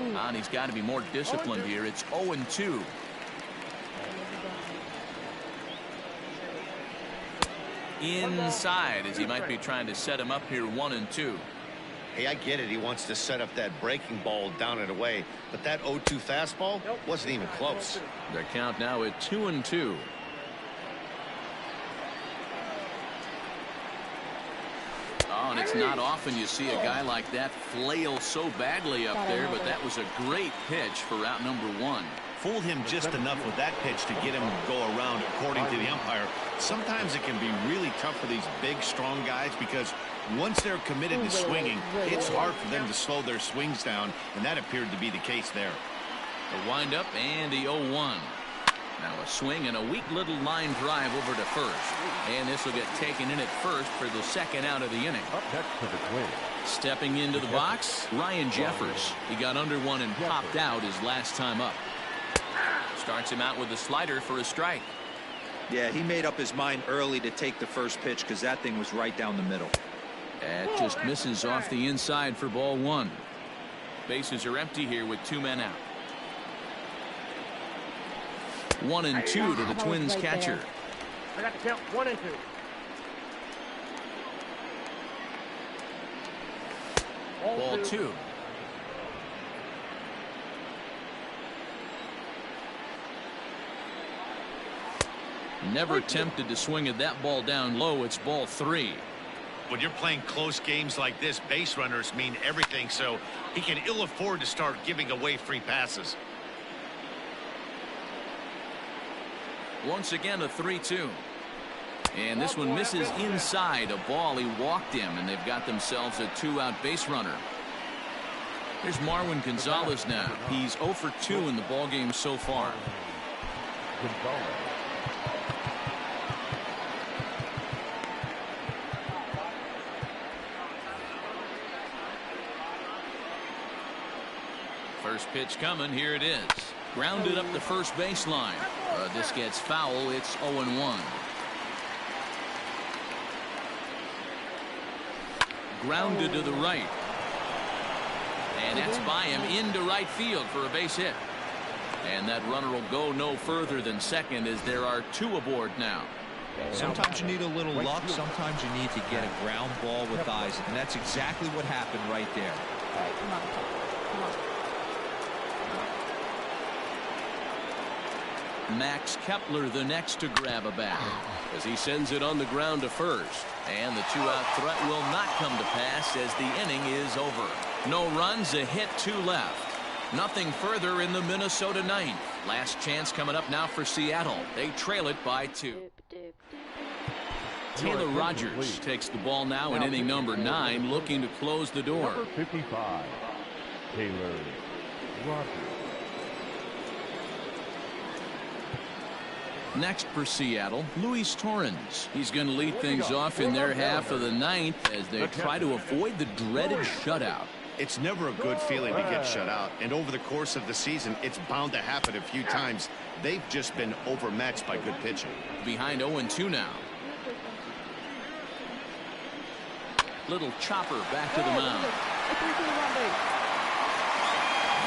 And he's got to be more disciplined here. It's 0-2. Inside, as he might be trying to set him up here 1-2. Hey, I get it. He wants to set up that breaking ball down and away, but that 0-2 fastball wasn't even close. Their count now at 2-2. Oh, and it's not often you see a guy like that flail so badly up there, but that was a great pitch for out number 1. Fooled him just enough with that pitch to get him to go around, according to the umpire. Sometimes it can be really tough for these big, strong guys because once they're committed to swinging, it's hard for them to slow their swings down, and that appeared to be the case there. The windup and the 0-1. Now a swing and a weak little line drive over to first. And this will get taken in at first for the second out of the inning. Up next for the Twins. Stepping into the box, Ryan Jeffers. He got under one and popped out his last time up. Starts him out with a slider for a strike. Yeah, he made up his mind early to take the first pitch because that thing was right down the middle. That just misses off the inside for ball 1. Bases are empty here with 2 men out. 1-2 to the Twins catcher. I got to count 1-2. Ball 2. Never attempted to swing at that ball down low. It's ball 3. When you're playing close games like this, base runners mean everything, so he can ill afford to start giving away free passes. Once again, a 3-2. And this one misses inside. A ball he walked him, and they've got themselves a 2-out base runner. Here's Marwin Gonzalez now. He's 0 for 2 in the ballgame so far. First pitch coming. Here it is. Grounded up the first baseline. This gets foul. It's 0-1. Grounded to the right. And that's by him into right field for a base hit. And that runner will go no further than second as there are 2 aboard now. Sometimes you need a little luck. Sometimes you need to get a ground ball with eyes. And that's exactly what happened right there. All right, come on. Come on. Max Kepler the next to grab a bat as he sends it on the ground to first. And the 2-out threat will not come to pass as the inning is over. No runs, a hit, 2 left. Nothing further in the Minnesota 9th. Last chance coming up now for Seattle. They trail it by 2. Taylor Rogers takes the ball now in inning number 9, looking to close the door. Number 55, Taylor Rogers. Next for Seattle, Luis Torrens. He's going to lead things off in their half of the 9th as they try to avoid the dreaded shutout. It's never a good feeling to get shut out, and over the course of the season, it's bound to happen a few times. They've just been overmatched by good pitching. Behind 0-2 now. Little chopper back to the mound.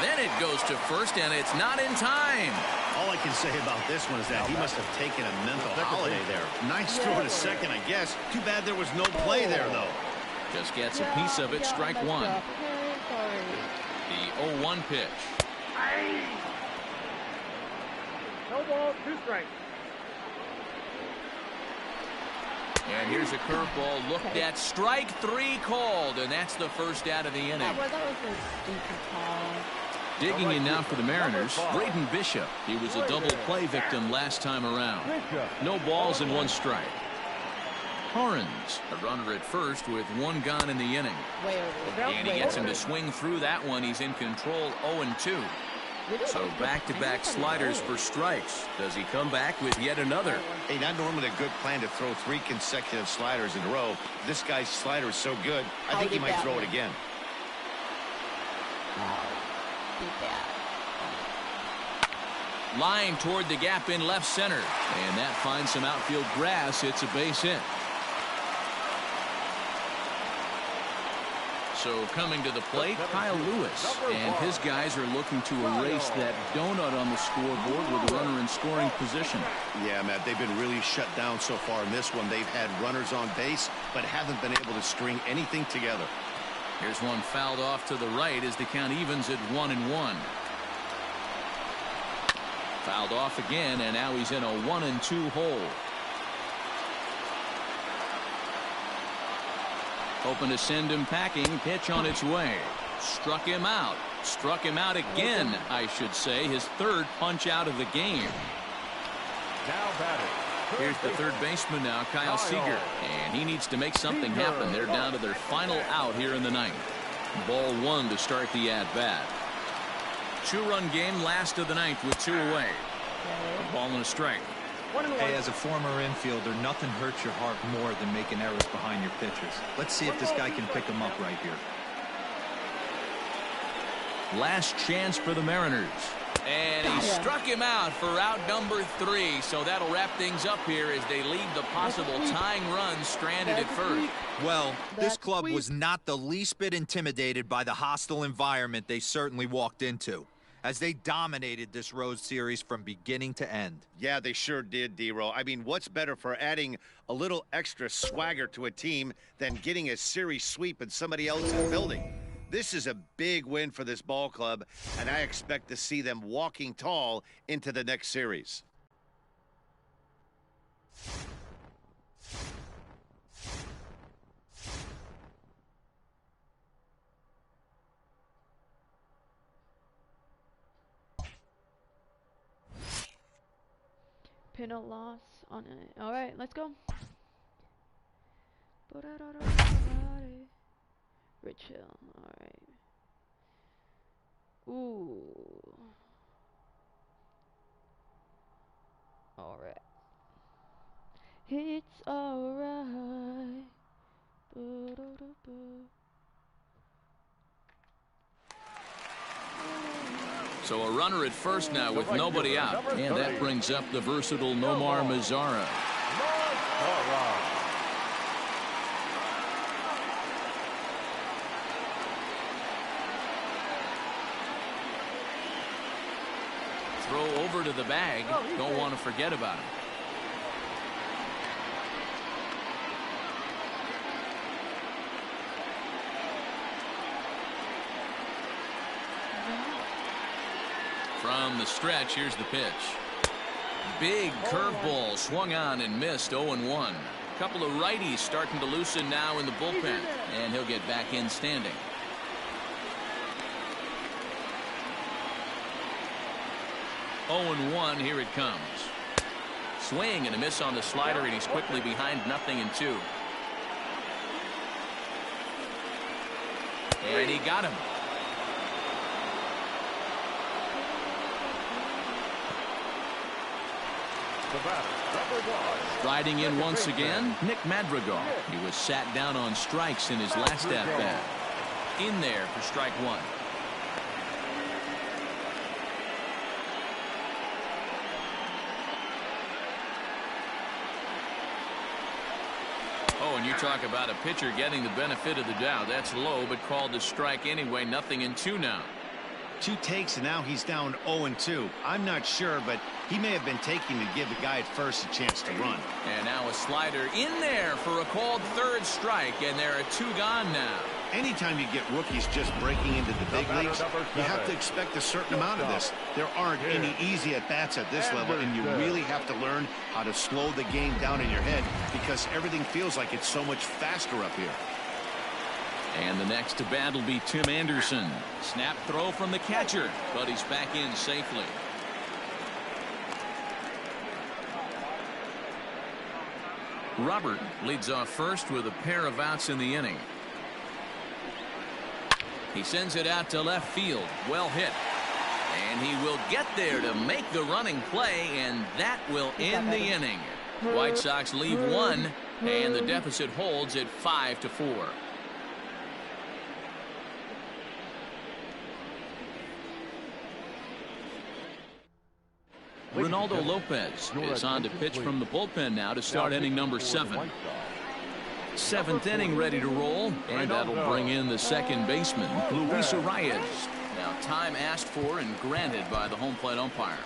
Then it goes to first, and it's not in time. All I can say about this one is that he must have taken a mental holiday there. Nice throw to second, I guess. Too bad there was no play there, though. Just gets a piece of it, strike one. The 0-1 pitch. No ball, 2 strikes. And here's a curveball looked at. Strike 3 called, and that's the first out of the inning. That was a stupid call. Digging in now for the Mariners, Braden Bishop. He was a double play victim last time around. No balls and 1 strike. Torrens, a runner at first with 1 gone in the inning. And he gets him to swing through that one. He's in control, 0-2. So back-to-back sliders for strikes. Does he come back with yet another? Hey, not normally a good plan to throw 3 consecutive sliders in a row. This guy's slider is so good, I think he might throw it again. Line toward the gap in left center. And that finds some outfield grass. It's a base hit. So coming to the plate, Kyle Lewis. And his guys are looking to erase that donut on the scoreboard with a runner in scoring position. Yeah, Matt, they've been really shut down so far in this one. They've had runners on base, but haven't been able to string anything together. Here's one fouled off to the right as the count evens at 1-1. Fouled off again, and now he's in a 1-2 hole. Hoping to send him packing. Pitch on its way. Struck him out. Struck him out again, I should say. His 3rd punch out of the game. Now batting. Here's the 3rd baseman now, Kyle Seager. And he needs to make something happen. They're down to their final out here in the 9th. Ball 1 to start the at-bat. 2-run game, last of the 9th with 2 away. A ball and a strike. Hey, as a former infielder, nothing hurts your heart more than making errors behind your pitchers. Let's see if this guy can pick them up right here. Last chance for the Mariners. And he struck him out for out number 3. So that'll wrap things up here as they leave the possible tying run stranded at first. Well, this club was not the least bit intimidated by the hostile environment they certainly walked into, as they dominated this road series from beginning to end. Yeah, they sure did, D-Roll. I mean, what's better for adding a little extra swagger to a team than getting a series sweep in somebody else's building? This is a big win for this ball club, and I expect to see them walking tall into the next series. Pin a loss on it. All right, let's go. Rich Hill. All right. Ooh. All right. It's all right. So a runner at first now with nobody out. And that brings up the versatile Nomar Mazara. Throw over to the bag. Don't want to forget about him. From the stretch, here's the pitch. Big curveball swung on and missed. 0-1. Couple of righties starting to loosen now in the bullpen, and he'll get back in standing. (0-1). Here it comes. Swing and a miss on the slider, and he's quickly behind 0-2. And he got him. Riding in once again, Nick Madrigal. He was sat down on strikes in his last at-bat. In there for strike 1. Oh, and you talk about a pitcher getting the benefit of the doubt. That's low, but called to strike anyway. 0-2 now. 2 takes, and now he's down 0-2. I'm not sure, but he may have been taking to give the guy at first a chance to run. And now a slider in there for a called 3rd strike, and there are 2 gone now. Anytime you get rookies just breaking into the big leagues, you have to expect a certain amount of this. There aren't any easy at-bats at this level, and you really have to learn how to slow the game down in your head because everything feels like it's so much faster up here. And the next to bat will be Tim Anderson. Snap throw from the catcher, but he's back in safely. Robert leads off first with a pair of outs in the inning. He sends it out to left field. Well hit. And he will get there to make the running play, and that will end the inning. White Sox leave 1, and the deficit holds at 5-4. Ronaldo Lopez is on to pitch from the bullpen now to start inning number 7. 7th inning ready to roll, and that'll bring in the second baseman, Luis Arias. Now time asked for and granted by the home plate umpire.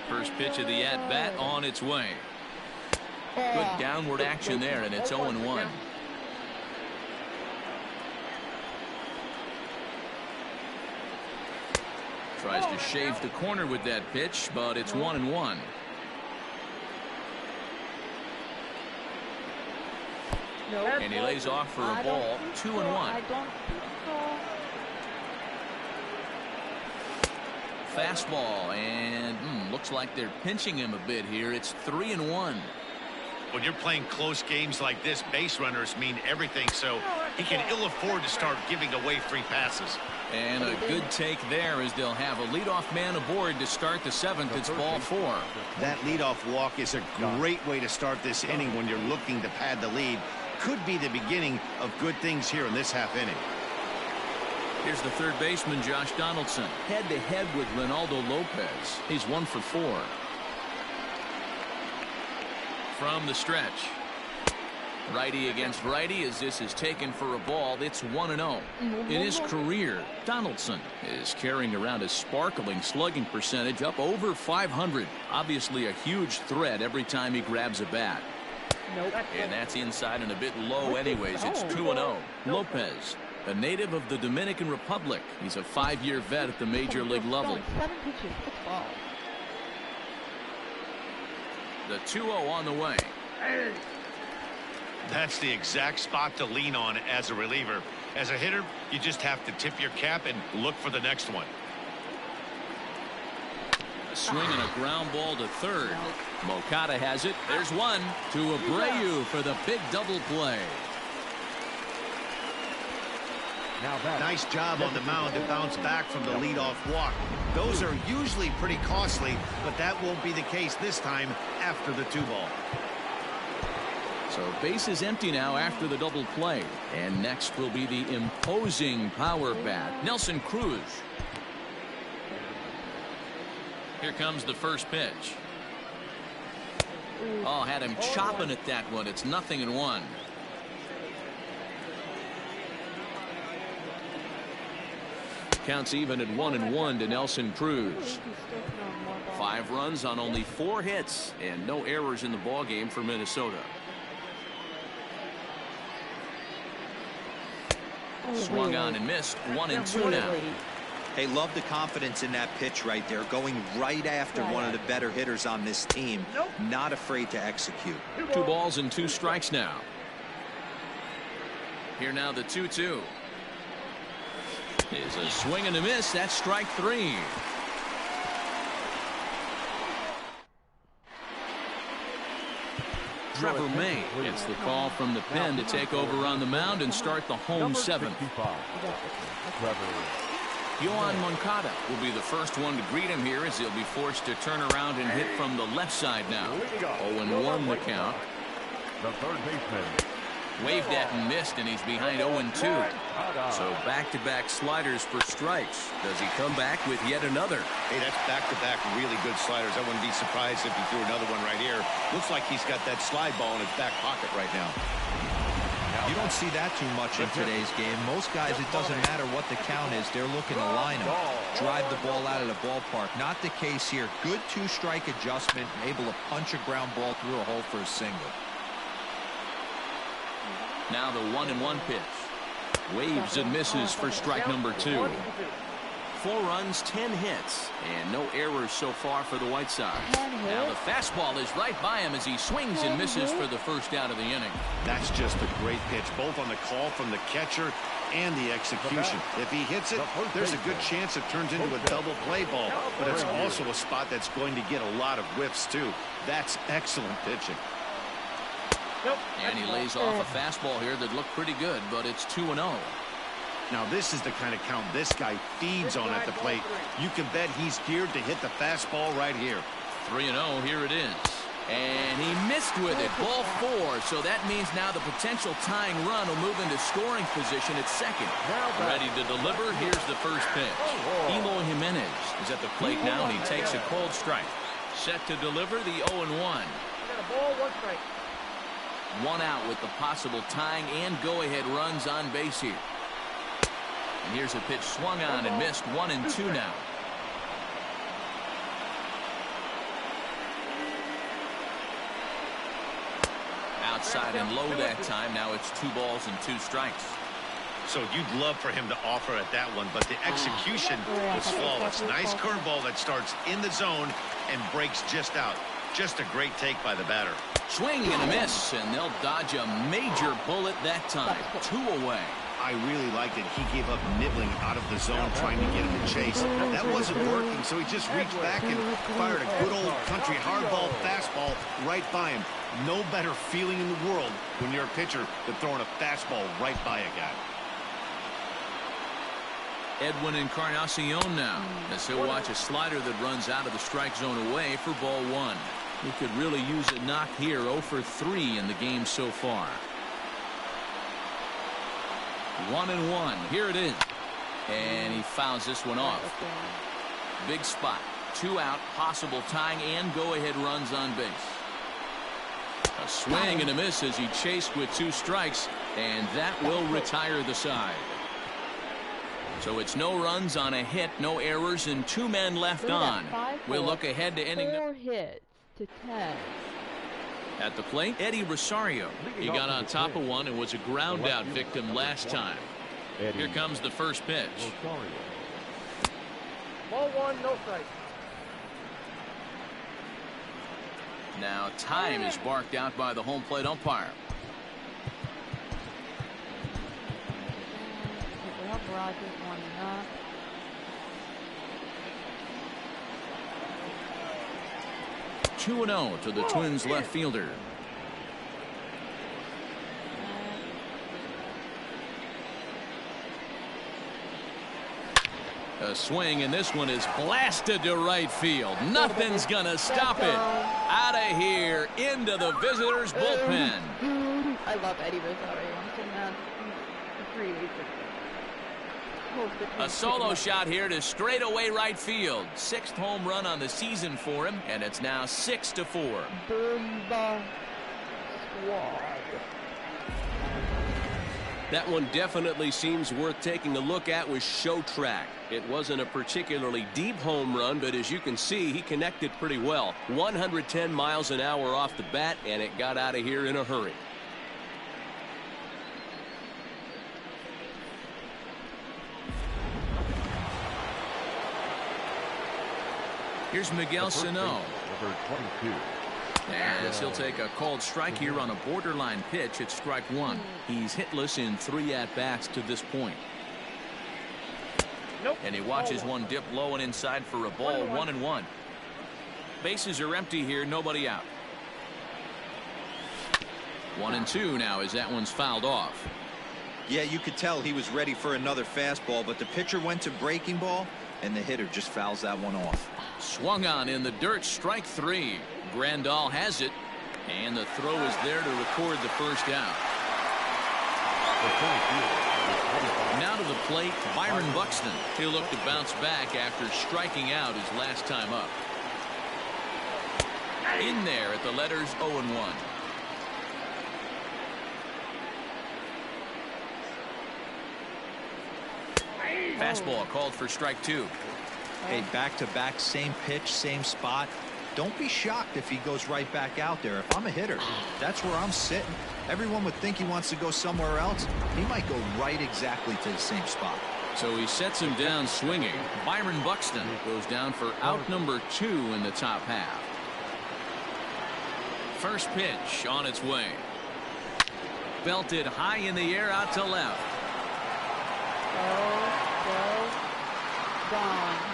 First pitch of the at-bat on its way. Good downward action there, and it's 0-1. Tries to shave the corner with that pitch, but it's 1-1. And he lays off for a ball. 2-1. Fastball, and looks like they're pinching him a bit here. It's 3-1. When you're playing close games like this, base runners mean everything, so he can ill afford to start giving away free passes. And a good take there as they'll have a leadoff man aboard to start the 7th. It's ball 4. That leadoff walk is a great way to start this inning when you're looking to pad the lead. Could be the beginning of good things here in this half inning. Here's the third baseman, Josh Donaldson, head-to-head with Ronaldo Lopez. He's 1 for 4. From the stretch. Righty against righty as this is taken for a ball. It's 1-0. In his career, Donaldson is carrying around a sparkling slugging percentage up over 500. Obviously a huge threat every time he grabs a bat. And that's inside and a bit low anyways. It's 2-0. Lopez, a native of the Dominican Republic. He's a 5-year vet at the major league level. The 2-0 on the way. That's the exact spot to lean on as a reliever. As a hitter, you just have to tip your cap and look for the next one. A swing and a ground ball to third. Moncada has it. There's one to Abreu for the big double play. Nice job on the mound to bounce back from the leadoff walk. Those are usually pretty costly, but that won't be the case this time after the 2-ball. So base is empty now after the double play. And next will be the imposing power bat, Nelson Cruz. Here comes the first pitch. Oh, had him chopping at that one. It's 0-1. Counts even at 1-1 to Nelson Cruz. 5 runs on only 4 hits and no errors in the ballgame for Minnesota. Swung on and missed. 1-2 now. Hey, love the confidence in that pitch right there, going right after one of the better hitters on this team. Not afraid to execute. 2 balls and 2 strikes now. Here now the 2-2. Is a swing and a miss. That's strike 3. Trevor May gets the call from the pen to take over on the mound and start the home 7th. Yohan Moncada will be the first one to greet him here as he'll be forced to turn around and hit from the left side now. 0-1 the count. The third baseman, Waved at and missed, and he's behind 0-2. So back-to-back sliders for strikes. Does he come back with yet another? Hey, that's back-to-back really good sliders. I wouldn't be surprised if he threw another one right here. Looks like he's got that slide ball in his back pocket right now. You don't see that too much in today's game. Most guys, it doesn't matter what the count is. They're looking to line them, drive the ball out of the ballpark. Not the case here. Good two-strike adjustment, able to punch a ground ball through a hole for a single. Now the 1-1 pitch. Waves and misses for strike number 2. 4 runs, 10 hits, and no errors so far for the White Sox. Now the fastball is right by him as he swings and misses for the first out of the inning. That's just a great pitch, both on the call from the catcher and the execution. If he hits it, there's a good chance it turns into a double play ball, but it's also a spot that's going to get a lot of whiffs too. That's excellent pitching. And he lays off a fastball here that looked pretty good, but it's 2-0. Now this is the kind of count this guy feeds on at the plate. You can bet he's geared to hit the fastball right here. 3-0, here it is. And he missed with it, ball 4. So that means now the potential tying run will move into scoring position at second. Ready to deliver, here's the first pitch. Eloy Jimenez is at the plate now, and he takes a cold strike. Set to deliver the 0-1. One out with the possible tying and go-ahead runs on base here. And here's a pitch swung on and missed. 1-2 now. Outside and low that time. Now it's 2 balls and 2 strikes. So you'd love for him to offer at that one, but the execution was flawless. Nice curveball that starts in the zone and breaks just out. Just a great take by the batter. Swing and a miss, and they'll dodge a major bullet that time. 2 away. I really liked it. He gave up nibbling out of the zone trying to get him to chase. That wasn't working, so he just reached back and fired a good old country hardball fastball right by him. No better feeling in the world when you're a pitcher than throwing a fastball right by a guy. Edwin Encarnacion now, as he'll watch a slider that runs out of the strike zone away for ball 1. He could really use a knock here. 0 for 3 in the game so far. 1-1. Here it is. And he fouls this one off. Big spot. 2 out. Possible tying and go-ahead runs on base. A swing and a miss as he chased with 2 strikes. And that will retire the side. So it's no runs on a hit, no errors, and 2 men left on. We'll look ahead to ending 4 hits to 10. At the plate, Eddie Rosario. He got on top of one and was a ground out victim last time. Here comes the first pitch. Ball 1, no strike. Now time is barked out by the home plate umpire. Rogers 1-0. 2-0 to the Twins left fielder. A swing, and this one is blasted to right field. Nothing's gonna stop it. Out of here, into the visitors' bullpen. I love Eddie Rosario. A solo shot here to straightaway right field. 6th home run on the season for him, and it's now 6-4. Bomba squad. That one definitely seems worth taking a look at with Show Track. It wasn't a particularly deep home run, but as you can see, he connected pretty well. 110 miles an hour off the bat, and it got out of here in a hurry. Here's Miguel Sano. Number 22. As he'll take a called strike here on a borderline pitch at strike 1. He's hitless in 3 at-bats to this point. And he watches one dip low and inside for a ball. 1-1. Bases are empty here, nobody out. 1-2 now as that one's fouled off. Yeah, you could tell he was ready for another fastball, but the pitcher went to breaking ball, and the hitter just fouls that one off. Swung on in the dirt, strike 3. Grandal has it, and the throw is there to record the first out. Now to the plate, Byron Buxton. He'll look to bounce back after striking out his last time up. In there at the letters 0-1. Fastball called for strike 2. Hey, back-to-back, same pitch, same spot. Don't be shocked if he goes right back out there. If I'm a hitter, that's where I'm sitting. Everyone would think he wants to go somewhere else. He might go right exactly to the same spot. So he sets him down swinging. Byron Buxton goes down for out number 2 in the top half. First pitch on its way. Belted high in the air out to left.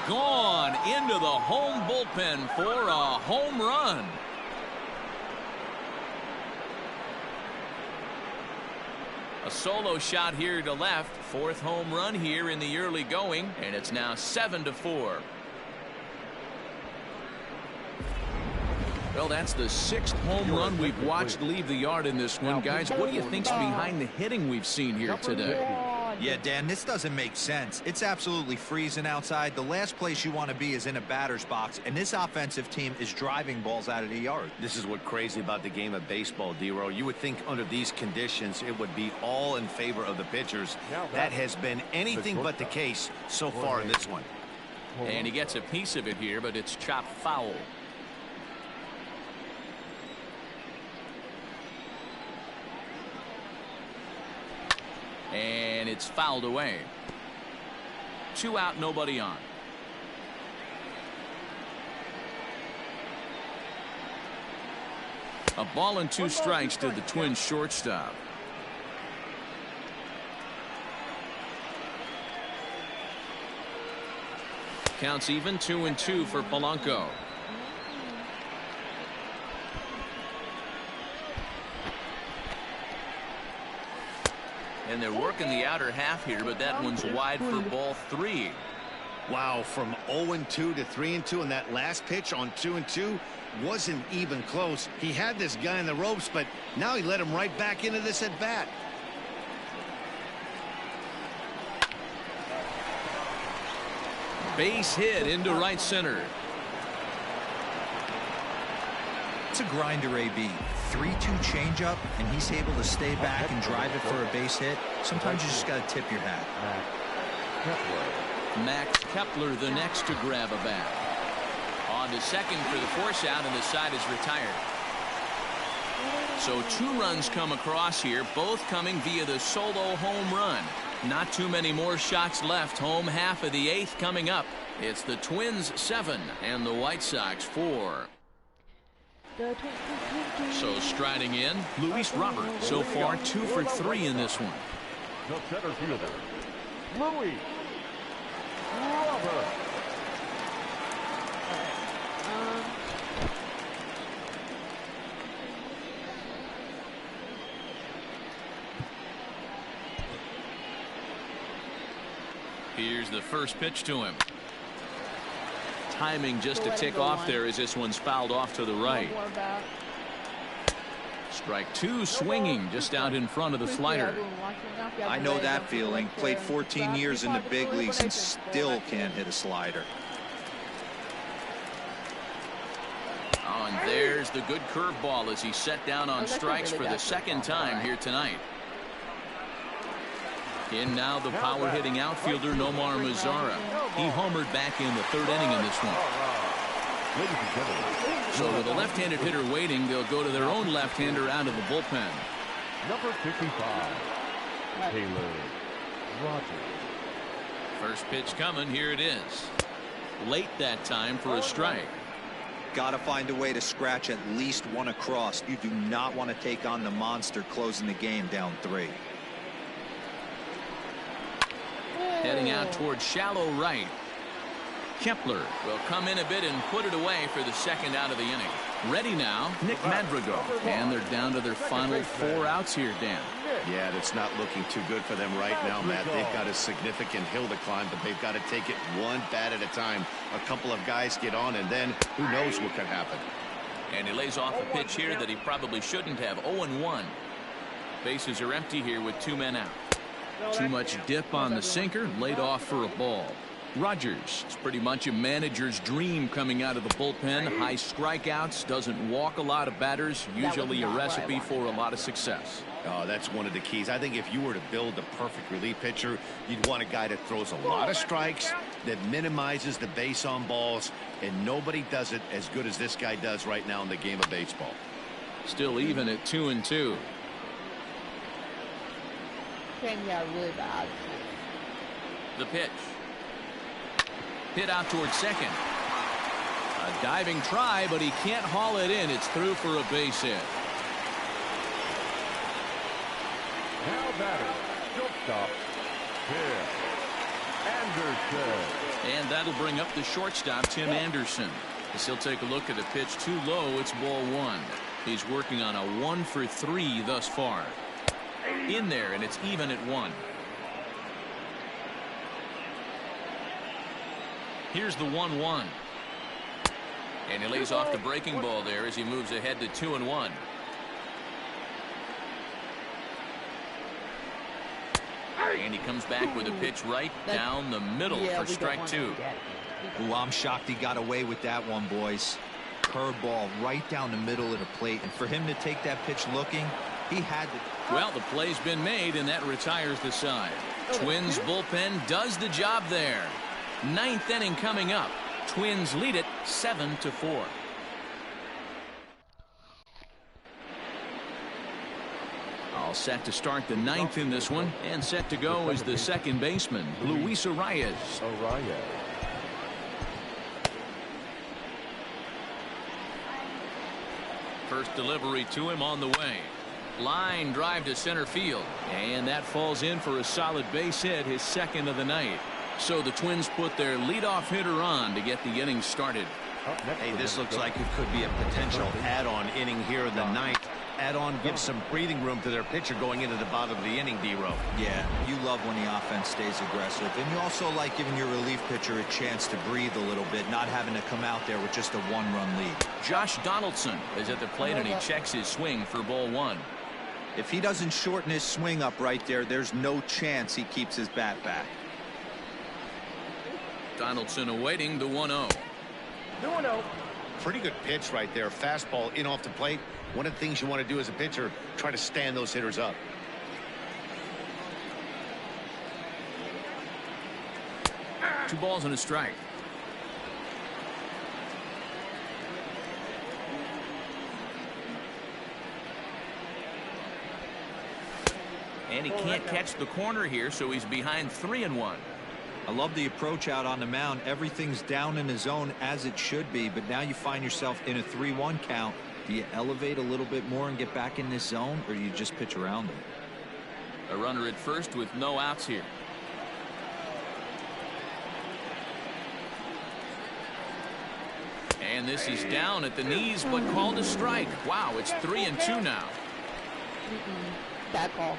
Gone into the home bullpen for a home run. A solo shot here to left. 4th home run here in the early going, and it's now 7-4. Well, that's the 6th home run we've watched leave the yard in this one. Guys, what do you think's behind the hitting we've seen here today? Yeah, Dan, this doesn't make sense. It's absolutely freezing outside. The last place you want to be is in a batter's box, and this offensive team is driving balls out of the yard. This is what crazy about the game of baseball, D-Row. You would think under these conditions it would be all in favor of the pitchers. That has been anything but the case so far in this one. And he gets a piece of it here, but it's chopped foul. And it's fouled away. 2 out, nobody on. A ball and 2 strikes to the Twins shortstop. Counts even, 2-2 for Polanco. And they're working the outer half here, but that one's wide for ball 3. Wow, from 0-2 to 3-2, and that last pitch on 2-2 wasn't even close. He had this guy in the ropes, but now he let him right back into this at bat. Base hit into right center. It's a grinder, AB. 3-2 changeup, and he's able to stay back and drive it for a base hit. Sometimes you just got to tip your hat. Max Kepler the next to grab a bat. On to second for the force out, and the side is retired. So 2 runs come across here, both coming via the solo home run. Not too many more shots left. Home half of the 8th coming up. It's the Twins 7 and the White Sox 4. So striding in, Luis Robert. So far 2 for 3 in this one. The center fielder, Luis Robert. Here's the first pitch to him. Timing just a tick off there as this one's fouled off to the right. Strike 2 swinging just out in front of the slider. I know that feeling. Played 14 years in the big leagues and still can't hit a slider. Oh, and there's the good curveball as he set down on strikes for the 2nd time here tonight. In now the power hitting outfielder Nomar Mazara. He homered back in the 3rd inning in this one. So with a left-handed hitter waiting, they'll go to their own left-hander out of the bullpen. Number 55, Taylor Rogers. First pitch coming. Here it is. Late that time for a strike. Got to find a way to scratch at least one across. You do not want to take on the monster closing the game down 3. Heading out towards shallow right. Kepler will come in a bit and put it away for the 2nd out of the inning. Ready now, Nick Madrigal. And they're down to their final 4 outs here, Dan. Yeah, that's not looking too good for them right now, Matt. They've got a significant hill to climb, but they've got to take it one bat at a time. A couple of guys get on, and then who knows what could happen. And he lays off a pitch here that he probably shouldn't have. 0-1. Bases are empty here with 2 men out. Too much dip on the sinker, laid off for a ball. Rogers, it's pretty much a manager's dream coming out of the bullpen. High strikeouts, doesn't walk a lot of batters, usually a recipe for a lot of success. Oh, that's one of the keys. I think if you were to build a perfect relief pitcher, you'd want a guy that throws a lot of strikes, that minimizes the base on balls, and nobody does it as good as this guy does right now in the game of baseball. Still even at 2-2. Really bad. The pitch. Hit out towards second. A diving try, but he can't haul it in. It's through for a base hit. Now batter, shortstop, Tim Anderson. And that'll bring up the shortstop, Tim Anderson. As he'll take a look at a pitch too low, it's ball 1. He's working on a 1-for-3 thus far. In there, and it's even at 1. Here's the 1-1. And he lays off the breaking ball there as he moves ahead to 2-1. And he comes back with a pitch right down the middle for strike 2. Ooh, I'm shocked he got away with that one, boys. Curveball right down the middle of the plate, and for him to take that pitch looking, he had to. Well, the play's been made, and that retires the side. Twins bullpen does the job there. 9th inning coming up. Twins lead it 7-4. All set to start the 9th in this one, and set to go is the second baseman, Luis Arias. First delivery to him on the way. Line drive to center field, and that falls in for a solid base hit, his second of the night. So the Twins put their leadoff hitter on to get the inning started. Hey, this looks like it could be a potential add-on inning here in the 9th. Add-on gives some breathing room to their pitcher going into the bottom of the inning, D-Row. Yeah, you love when the offense stays aggressive, and you also like giving your relief pitcher a chance to breathe a little bit, not having to come out there with just a 1-run lead. Josh Donaldson is at the plate, and he checks his swing for ball 1. If he doesn't shorten his swing up right there, there's no chance he keeps his bat back. Donaldson awaiting the 1-0. 2-0. Pretty good pitch right there. Fastball in off the plate. One of the things you want to do as a pitcher, try to stand those hitters up. Two balls and a strike. And he can't catch the corner here, so he's behind 3-1. I love the approach out on the mound. Everything's down in the zone as it should be, but now you find yourself in a 3-1 count. Do you elevate a little bit more and get back in this zone, or do you just pitch around him? A runner at first with no outs here. And this is down at the knees, but called a strike. Wow, it's 3-2 now. Bad call.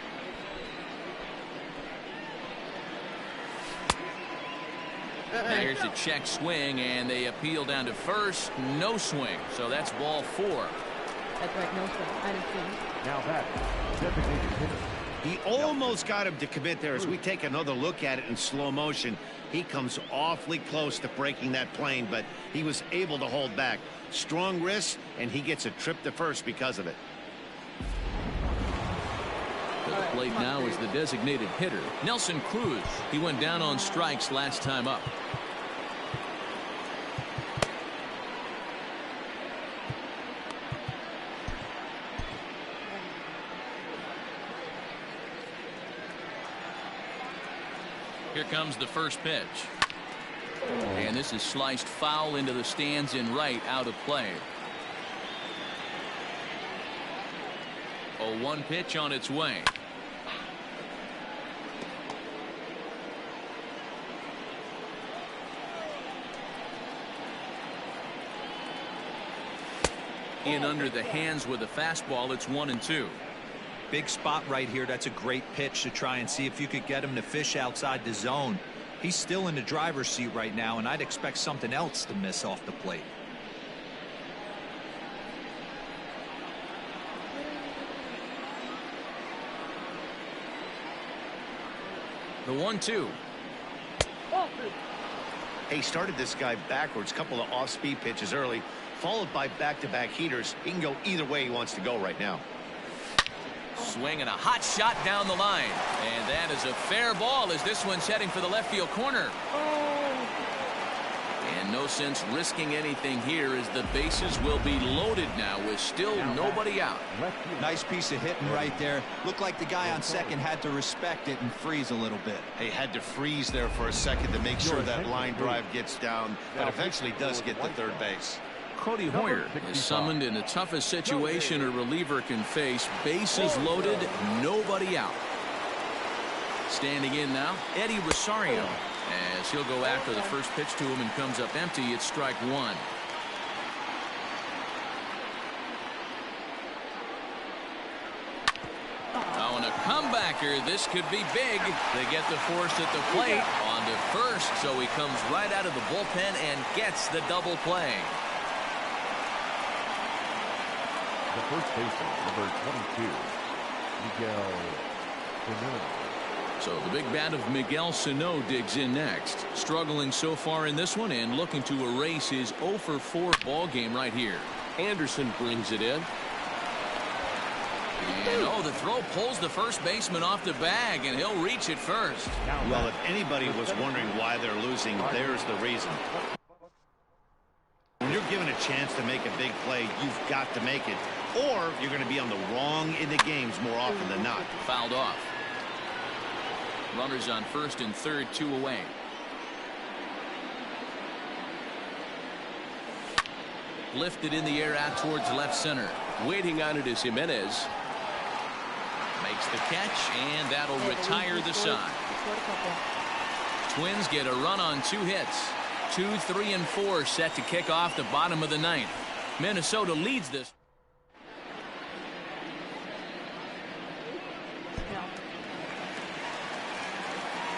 Now here's a check swing, and they appeal down to first. No swing, so that's ball 4. That's right, no swing. I didn't see. Now back, designated hitter. He almost got him to commit there. As we take another look at it in slow motion, he comes awfully close to breaking that plane, but he was able to hold back. Strong wrist, and he gets a trip to first because of it. To the plate now is the designated hitter, Nelson Cruz. He went down on strikes last time up. Here comes the first pitch. And this is sliced foul into the stands in right, out of play. 0-1 pitch on its way. In under the hands with a fastball. It's 1-2. Big spot right here. That's a great pitch to try and see if you could get him to fish outside the zone. He's still in the driver's seat right now, and I'd expect something else to miss off the plate. The 1-2. He started this guy backwards, couple of off-speed pitches early, followed by back-to-back heaters. He can go either way he wants to go right now. Swing and a hot shot down the line. And that is a fair ball as this one's heading for the left field corner. And no sense risking anything here as the bases will be loaded now with still nobody out. Nice piece of hitting right there. Looked like the guy on second had to respect it and freeze a little bit. He had to freeze there for a second to make sure that line drive gets down, but eventually does get to third base. Cody Hoyer is summoned in the toughest situation a reliever can face. Bases loaded, nobody out. Standing in now, Eddie Rosario, as he'll go after the first pitch to him and comes up empty. It's strike one. Oh, and a comebacker. This could be big. They get the force at the plate on to first, so he comes right out of the bullpen and gets the double play. The first baseman, number 22, Miguel Sano. So the big bat of Miguel Sano digs in next. Struggling so far in this one and looking to erase his 0-for-4 ball game right here. Anderson brings it in. And oh, the throw pulls the first baseman off the bag, and he'll reach it first. Well, if anybody was wondering why they're losing, there's the reason. When you're given a chance to make a big play, you've got to make it, or you're going to be on the wrong end of games more often than not. Fouled off. Runners on first and third, 2 away. Lifted in the air out towards left center. Waiting on it is Jimenez. Makes the catch, and that'll retire the side. Twins get a run on 2 hits. 2, 3, and 4 set to kick off the bottom of the ninth. Minnesota leads this.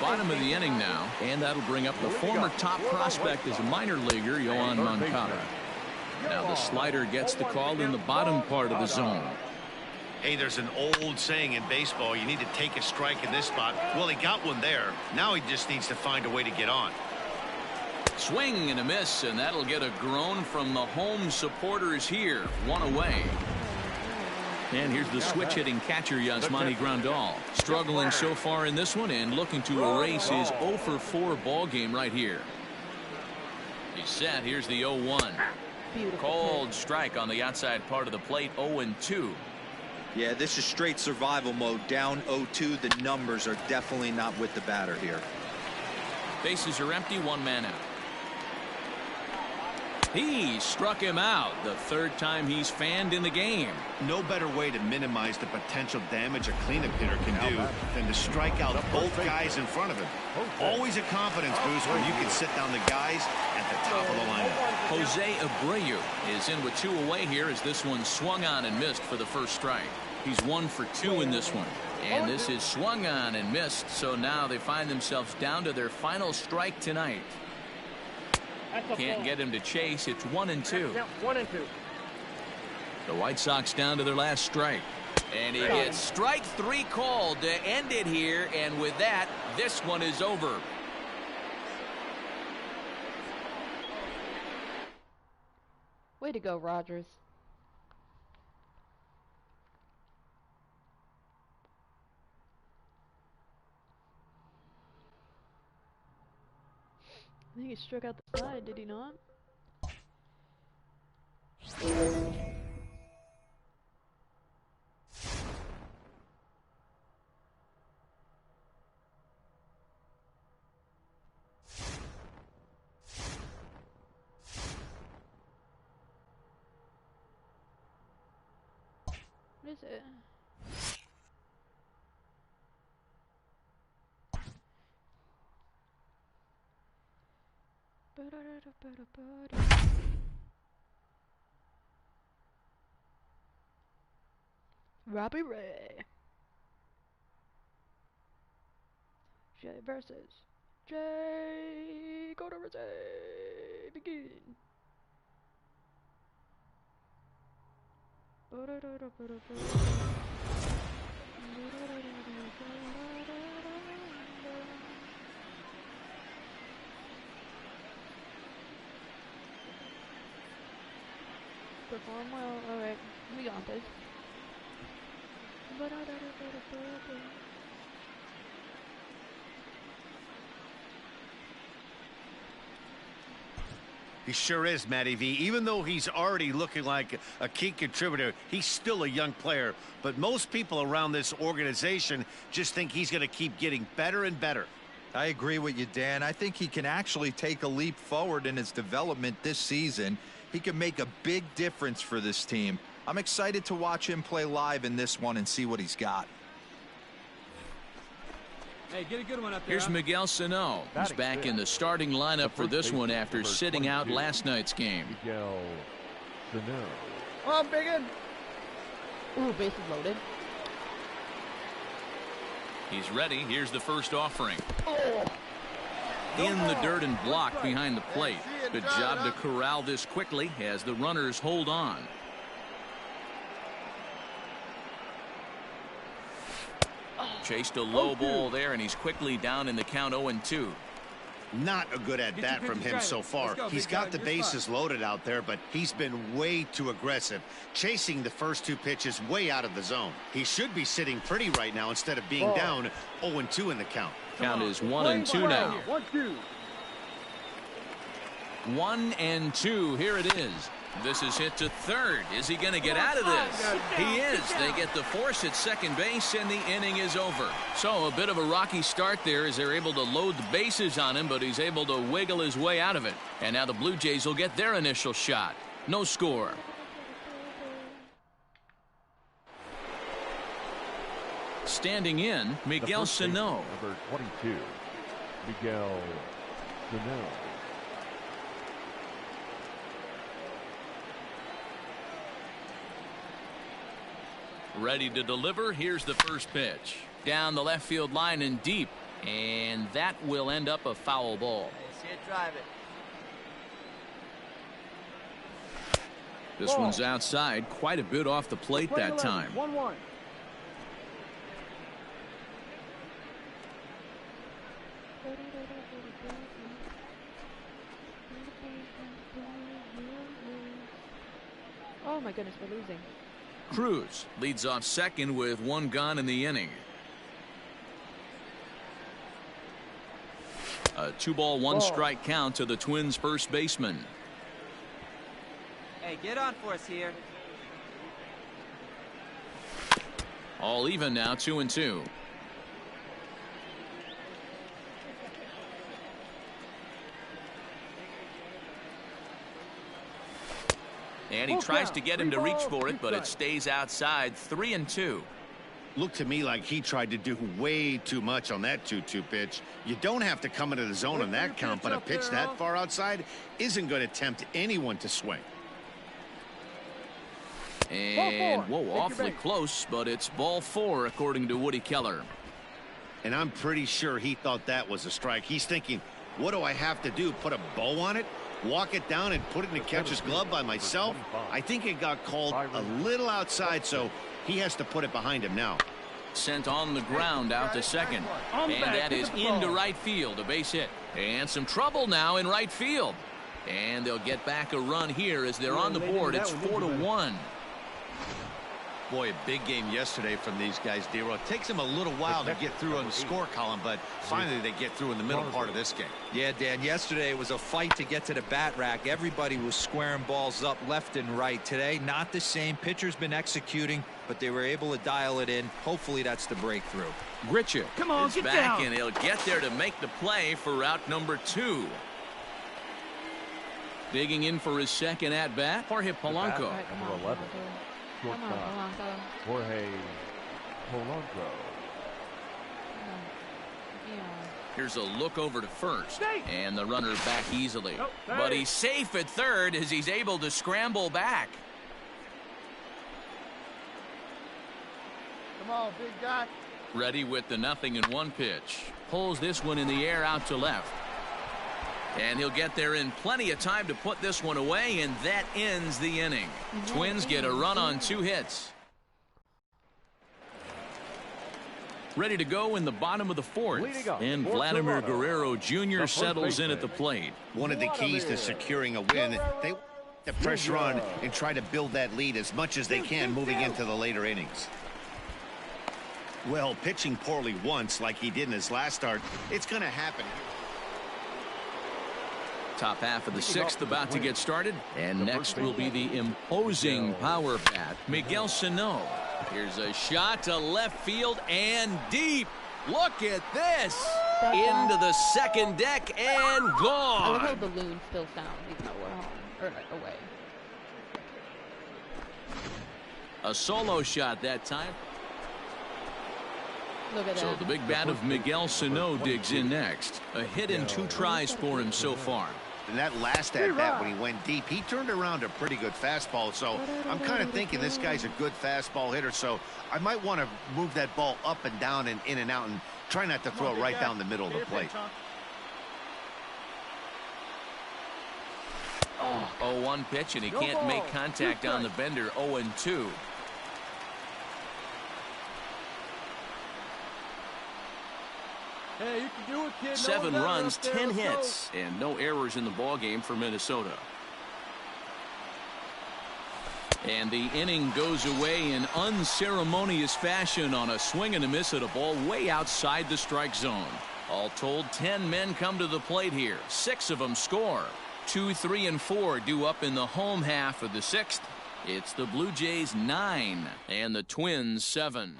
Bottom of the inning now, and that'll bring up the former top prospect as a minor leaguer, Yohan Moncada. Now the slider gets the call in the bottom part of the zone. Hey, there's an old saying in baseball, you need to take a strike in this spot. Well, he got one there. Now he just needs to find a way to get on. Swing and a miss, and that'll get a groan from the home supporters here. 1 away. And here's the switch-hitting catcher, Yasmani Grandal. Struggling so far in this one and looking to erase his 0-for-4 ball game right here. He's set. Here's the 0-1. Cold strike on the outside part of the plate. 0-2. Yeah, this is straight survival mode. Down 0-2. The numbers are definitely not with the batter here. Bases are empty. 1 man out. He struck him out. The 3rd time he's fanned in the game. No better way to minimize the potential damage a cleanup hitter can do than to strike out both guys in front of him. Always a confidence boost when you can sit down the guys at the top of the lineup. Jose Abreu is in with 2 away here as this one swung on and missed for the first strike. He's 1 for 2 in this one. And this is swung on and missed, so now they find themselves down to their final strike tonight. Can't get him to chase. It's 1-2. 1-2. The White Sox down to their last strike. And he gets strike 3 called to end it here. And with that, this one is over. Way to go, Rogers. I think he struck out the side, did he not? What is it? Robbie Ray. Jay versus Jay. Go to Rosé. Begin. perform well. Alright, we got this. He sure is, Matty V. Even though he's already looking like a key contributor, he's still a young player. But most people around this organization just think he's going to keep getting better and better. I agree with you, Dan. I think he can actually take a leap forward in his development this season. He can make a big difference for this team. I'm excited to watch him play live in this one and see what he's got. Hey, get a good one up there. Here's Miguel Sano. He's back in the starting lineup for this one after sitting out last night's game. Miguel Sano. Oh, Biggin. Ooh, bases loaded. He's ready. Here's the first offering. Oh. In the dirt and blocked behind the plate. Good job to corral this quickly as the runners hold on. Chased a low ball there, and he's quickly down in the count 0-2. Not a good at bat from him so far. He's got the bases loaded out there, but he's been way too aggressive, chasing the first two pitches way out of the zone. He should be sitting pretty right now instead of being down 0-2 in the count. Count is 1-2 now. 1-2. 1-2. Here it is. This is hit to third. Is he going to get out of this? He is. They get the force at second base, and the inning is over. So a bit of a rocky start there as they're able to load the bases on him, but he's able to wiggle his way out of it. And now the Blue Jays will get their initial shot. No score. Standing in, Miguel Sano. Number 22, Miguel Sano. Ready to deliver. Here's the first pitch. Down the left field line and deep. And that will end up a foul ball. See it, drive it. This one's outside, quite a bit off the plate that time. 1-1. Oh my goodness, we're losing. Cruz leads off second with one gone in the inning. A 2-ball, 1-strike count to the Twins' first baseman. Hey, get on for us here. All even now, 2-2. And he tries to get him to reach for it, but it stays outside. 3-2. Looked to me like he tried to do way too much on that 2-2 pitch. You don't have to come into the zone on that count, but a pitch that far outside isn't going to tempt anyone to swing. And whoa, awfully close, but it's ball 4 according to Woody Keller. And I'm pretty sure he thought that was a strike. He's thinking, what do I have to do? Put a bow on it? Walk it down and put it in the catcher's glove by myself? I think it got called a little outside, so he has to put it behind him now. Sent on the ground out to second. And that is into right field, a base hit. And some trouble now in right field. And they'll get back a run here as they're on the board. It's 4-1. Boy, a big game yesterday from these guys, D-Roy. It takes them a little while to get through on the score column, but finally they get through in the middle part of this game. Yeah, Dan, yesterday it was a fight to get to the bat rack. Everybody was squaring balls up left and right. Today, not the same. Pitcher's been executing, but they were able to dial it in. Hopefully that's the breakthrough. Gritcha is back, and he'll get there to make the play for route number 2. Digging in for his second at-bat, Jorge Polanco. Number 11. Jorge Polanco. Here's a look over to first, and the runner back easily. But he's safe at third as he's able to scramble back. Come on, big guy. Ready with the 0-1 pitch. Pulls this one in the air out to left. And he'll get there in plenty of time to put this one away, and that ends the inning. Twins get a run on 2 hits. Ready to go in the bottom of the 4th. And Vladimir Guerrero Jr. settles in at the plate. One of the keys to securing a win, The pressure on and try to build that lead as much as they can moving into the later innings. Well, pitching poorly once like he did in his last start, it's going to happen. Top half of the sixth about to get started, and next will be the imposing power bat, Miguel Sano. Here's a shot to left field and deep. Look at this. Into the second deck and I gone. love how the balloon still sounds even though we're home or away. A solo shot that time. Look at So that. the big bat of Miguel Sano digs in next. A hit in 2 tries for him so far. And that last at-bat when he went deep, he turned around a pretty good fastball. So I'm kind of thinking this guy's a good fastball hitter. So I might want to move that ball up and down and in and out and try not to throw it right down the middle of the plate. 0-1 pitch, and he can't make contact on the bender. 0-2. Hey, you can do it, kid. 7 runs, 10 hits, and no errors in the ballgame for Minnesota. And the inning goes away in unceremonious fashion on a swing and a miss at a ball way outside the strike zone. All told, 10 men come to the plate here. 6 of them score. 2, 3, and 4 due up in the home half of the 6th. It's the Blue Jays 9 and the Twins 7.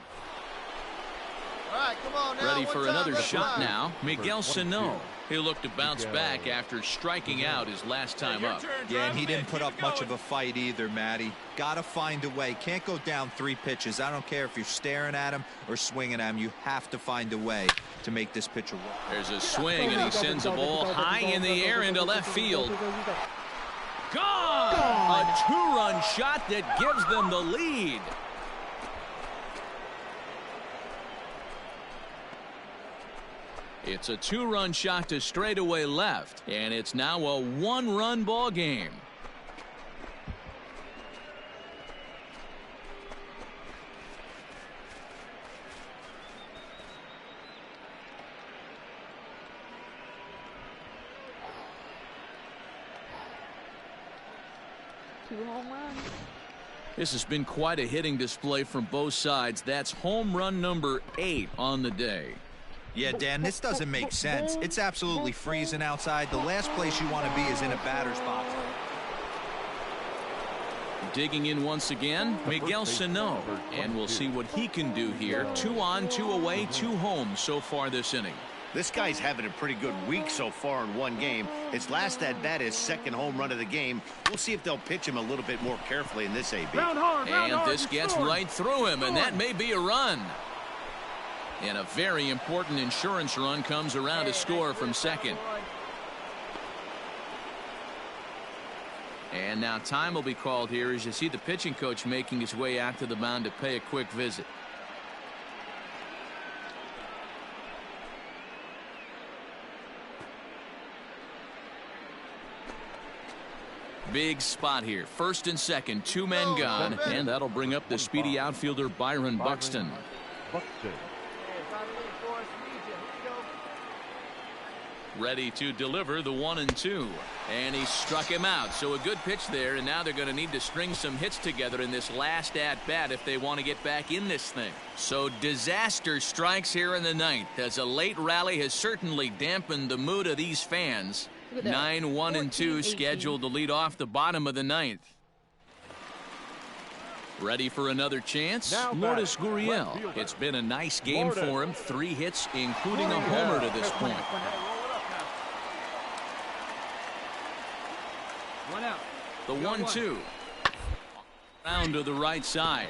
All right, come on now. Ready for another shot now. Miguel Sano. He'll look to bounce back after striking out his last time up. Yeah, and he didn't put up much of a fight either, Matty. Got to find a way. Can't go down 3 pitches. I don't care if you're staring at him or swinging at him. You have to find a way to make this pitcher work. There's a swing, and he sends a ball high in the air into left field. Gone! A 2-run shot that gives them the lead. It's a 2-run shot to straightaway left, and it's now a 1-run ball game. Two home runs. This has been quite a hitting display from both sides. That's home run number 8 on the day. Yeah, Dan, this doesn't make sense. It's absolutely freezing outside. The last place you want to be is in a batter's box. Digging in once again, Miguel Sano. And we'll see what he can do here. 2 on, 2 away, 2 home so far this inning. This guy's having a pretty good week so far in 1 game. His last at-bat is 2nd home run of the game. We'll see if they'll pitch him a little bit more carefully in this AB. And this gets right through him, and that may be a run. And a very important insurance run comes around to score from second. And now time will be called here as you see the pitching coach making his way out to the mound to pay a quick visit. Big spot here. 1st and 2nd, 2 men gone, and that'll bring up the speedy outfielder Byron Buxton. Ready to deliver the 1-2, and he struck him out. So a good pitch there, and now they're going to need to string some hits together in this last at-bat if they want to get back in this thing. So disaster strikes here in the 9th, as a late rally has certainly dampened the mood of these fans. 9, 1, and 2 scheduled to lead off the bottom of the 9th. Ready for another chance? Lourdes Gurriel. It's been a nice game for him. 3 hits, including a homer to this point. The 1-2. Round to the right side.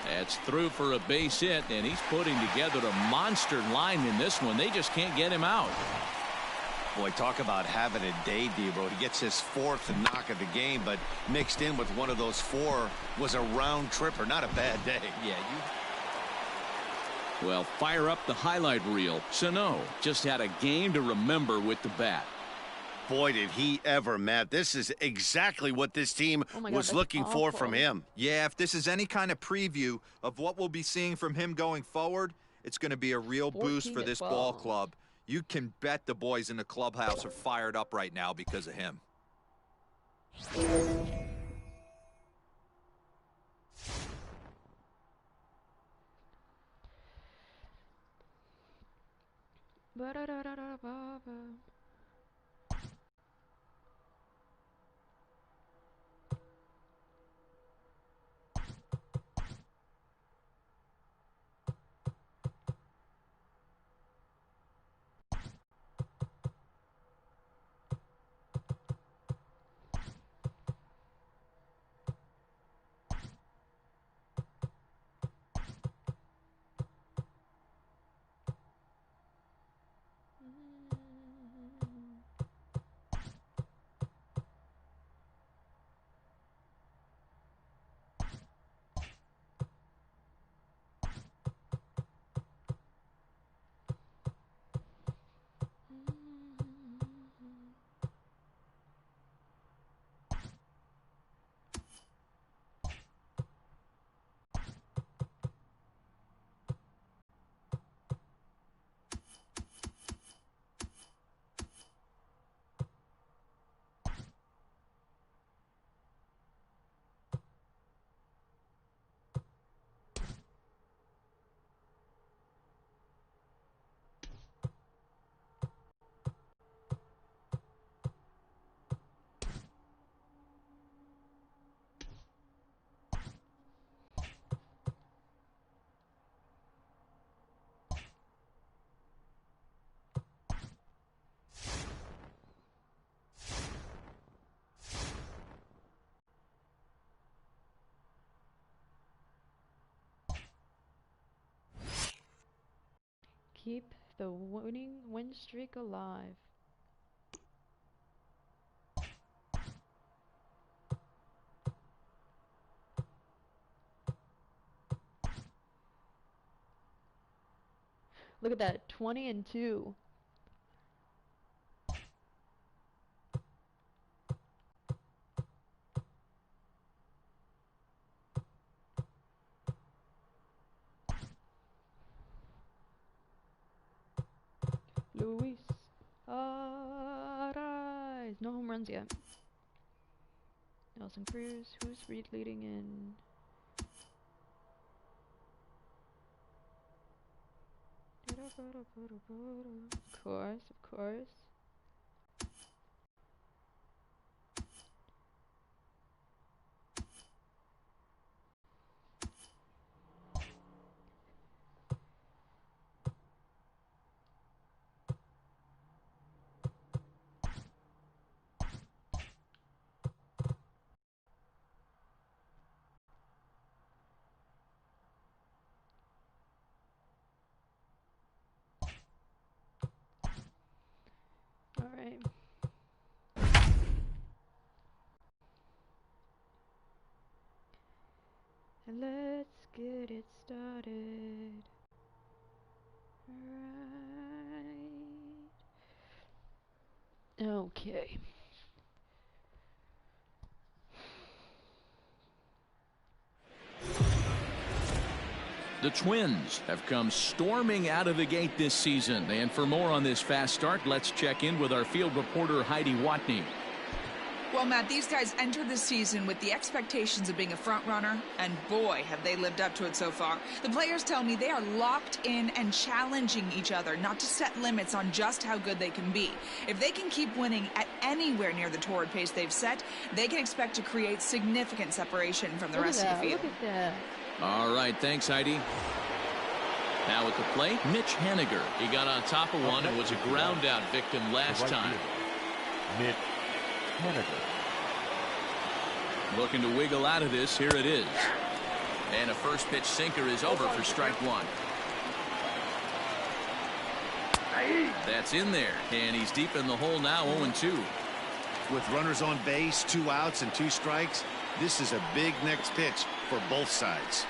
That's through for a base hit, and he's putting together a monster line in this one. They just can't get him out. Boy, talk about having a day, Debo. He gets his 4th knock of the game, but mixed in with one of those 4 was a round tripper. Not a bad day. Yeah, Well, fire up the highlight reel. Sano just had a game to remember with the bat. Boy, did he ever, Matt. This is exactly what this team was looking for from him. Yeah, if this is any kind of preview of what we'll be seeing from him going forward, it's going to be a real boost for this ball club. You can bet the boys in the clubhouse are fired up right now because of him. Keep the winning win streak alive. Look at that, 20-2. Luis Arraez. No home runs yet. Nelson Cruz, who's leading in? Of course, of course. All right. Let's get it started. Right. Okay. The Twins have come storming out of the gate this season. And for more on this fast start, let's check in with our field reporter, Heidi Watney. Well, Matt, these guys entered the season with the expectations of being a front runner, and boy, have they lived up to it so far. The players tell me they are locked in and challenging each other not to set limits on just how good they can be. If they can keep winning at anywhere near the torrid pace they've set, they can expect to create significant separation from the rest of the field. Look at that. All right, thanks, Heidi. Now at the plate, Mitch Haniger. He got on top of one and was a ground-out victim last time. Mitch Haniger. Looking to wiggle out of this. Here it is. And a first-pitch sinker is over for strike one. That's in there, and he's deep in the hole now, 0-2. With runners on base, 2 outs and 2 strikes, this is a big next pitch for both sides.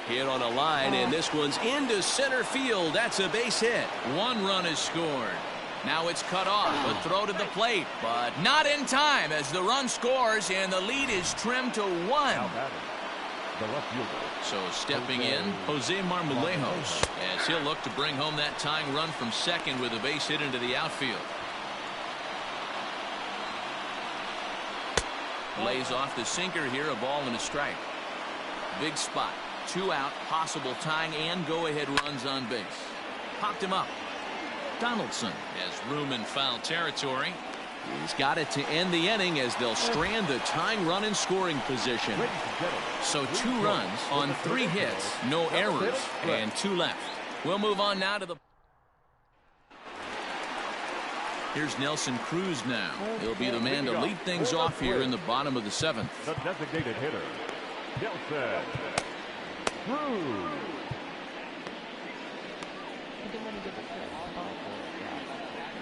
Hit on a line, and this one's into center field. That's a base hit. 1 run is scored. Now it's cut off. A throw to the plate, but not in time as the run scores, and the lead is trimmed to 1. The left fielder. So stepping in, Jose Marmolejos, as he'll look to bring home that tying run from second with a base hit into the outfield. Lays off the sinker here, a ball and a strike. Big spot. 2 out, possible tying and go-ahead runs on base. Popped him up. Donaldson has room in foul territory. He's got it to end the inning as they'll strand the tying run in scoring position. So 2 runs on 3 hits, no errors, and 2 left. We'll move on now to the... Here's Nelson Cruz now. He'll be the man to lead things off here in the bottom of the 7th. The designated hitter, Nelson Cruz.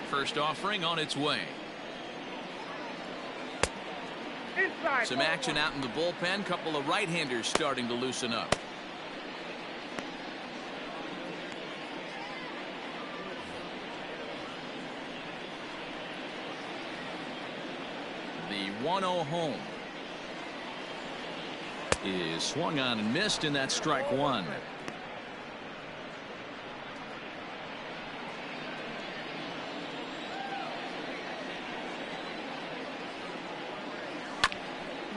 First offering on its way. Some action out in the bullpen. Couple of right-handers starting to loosen up. The 1-0 home is swung on and missed, and that's strike 1.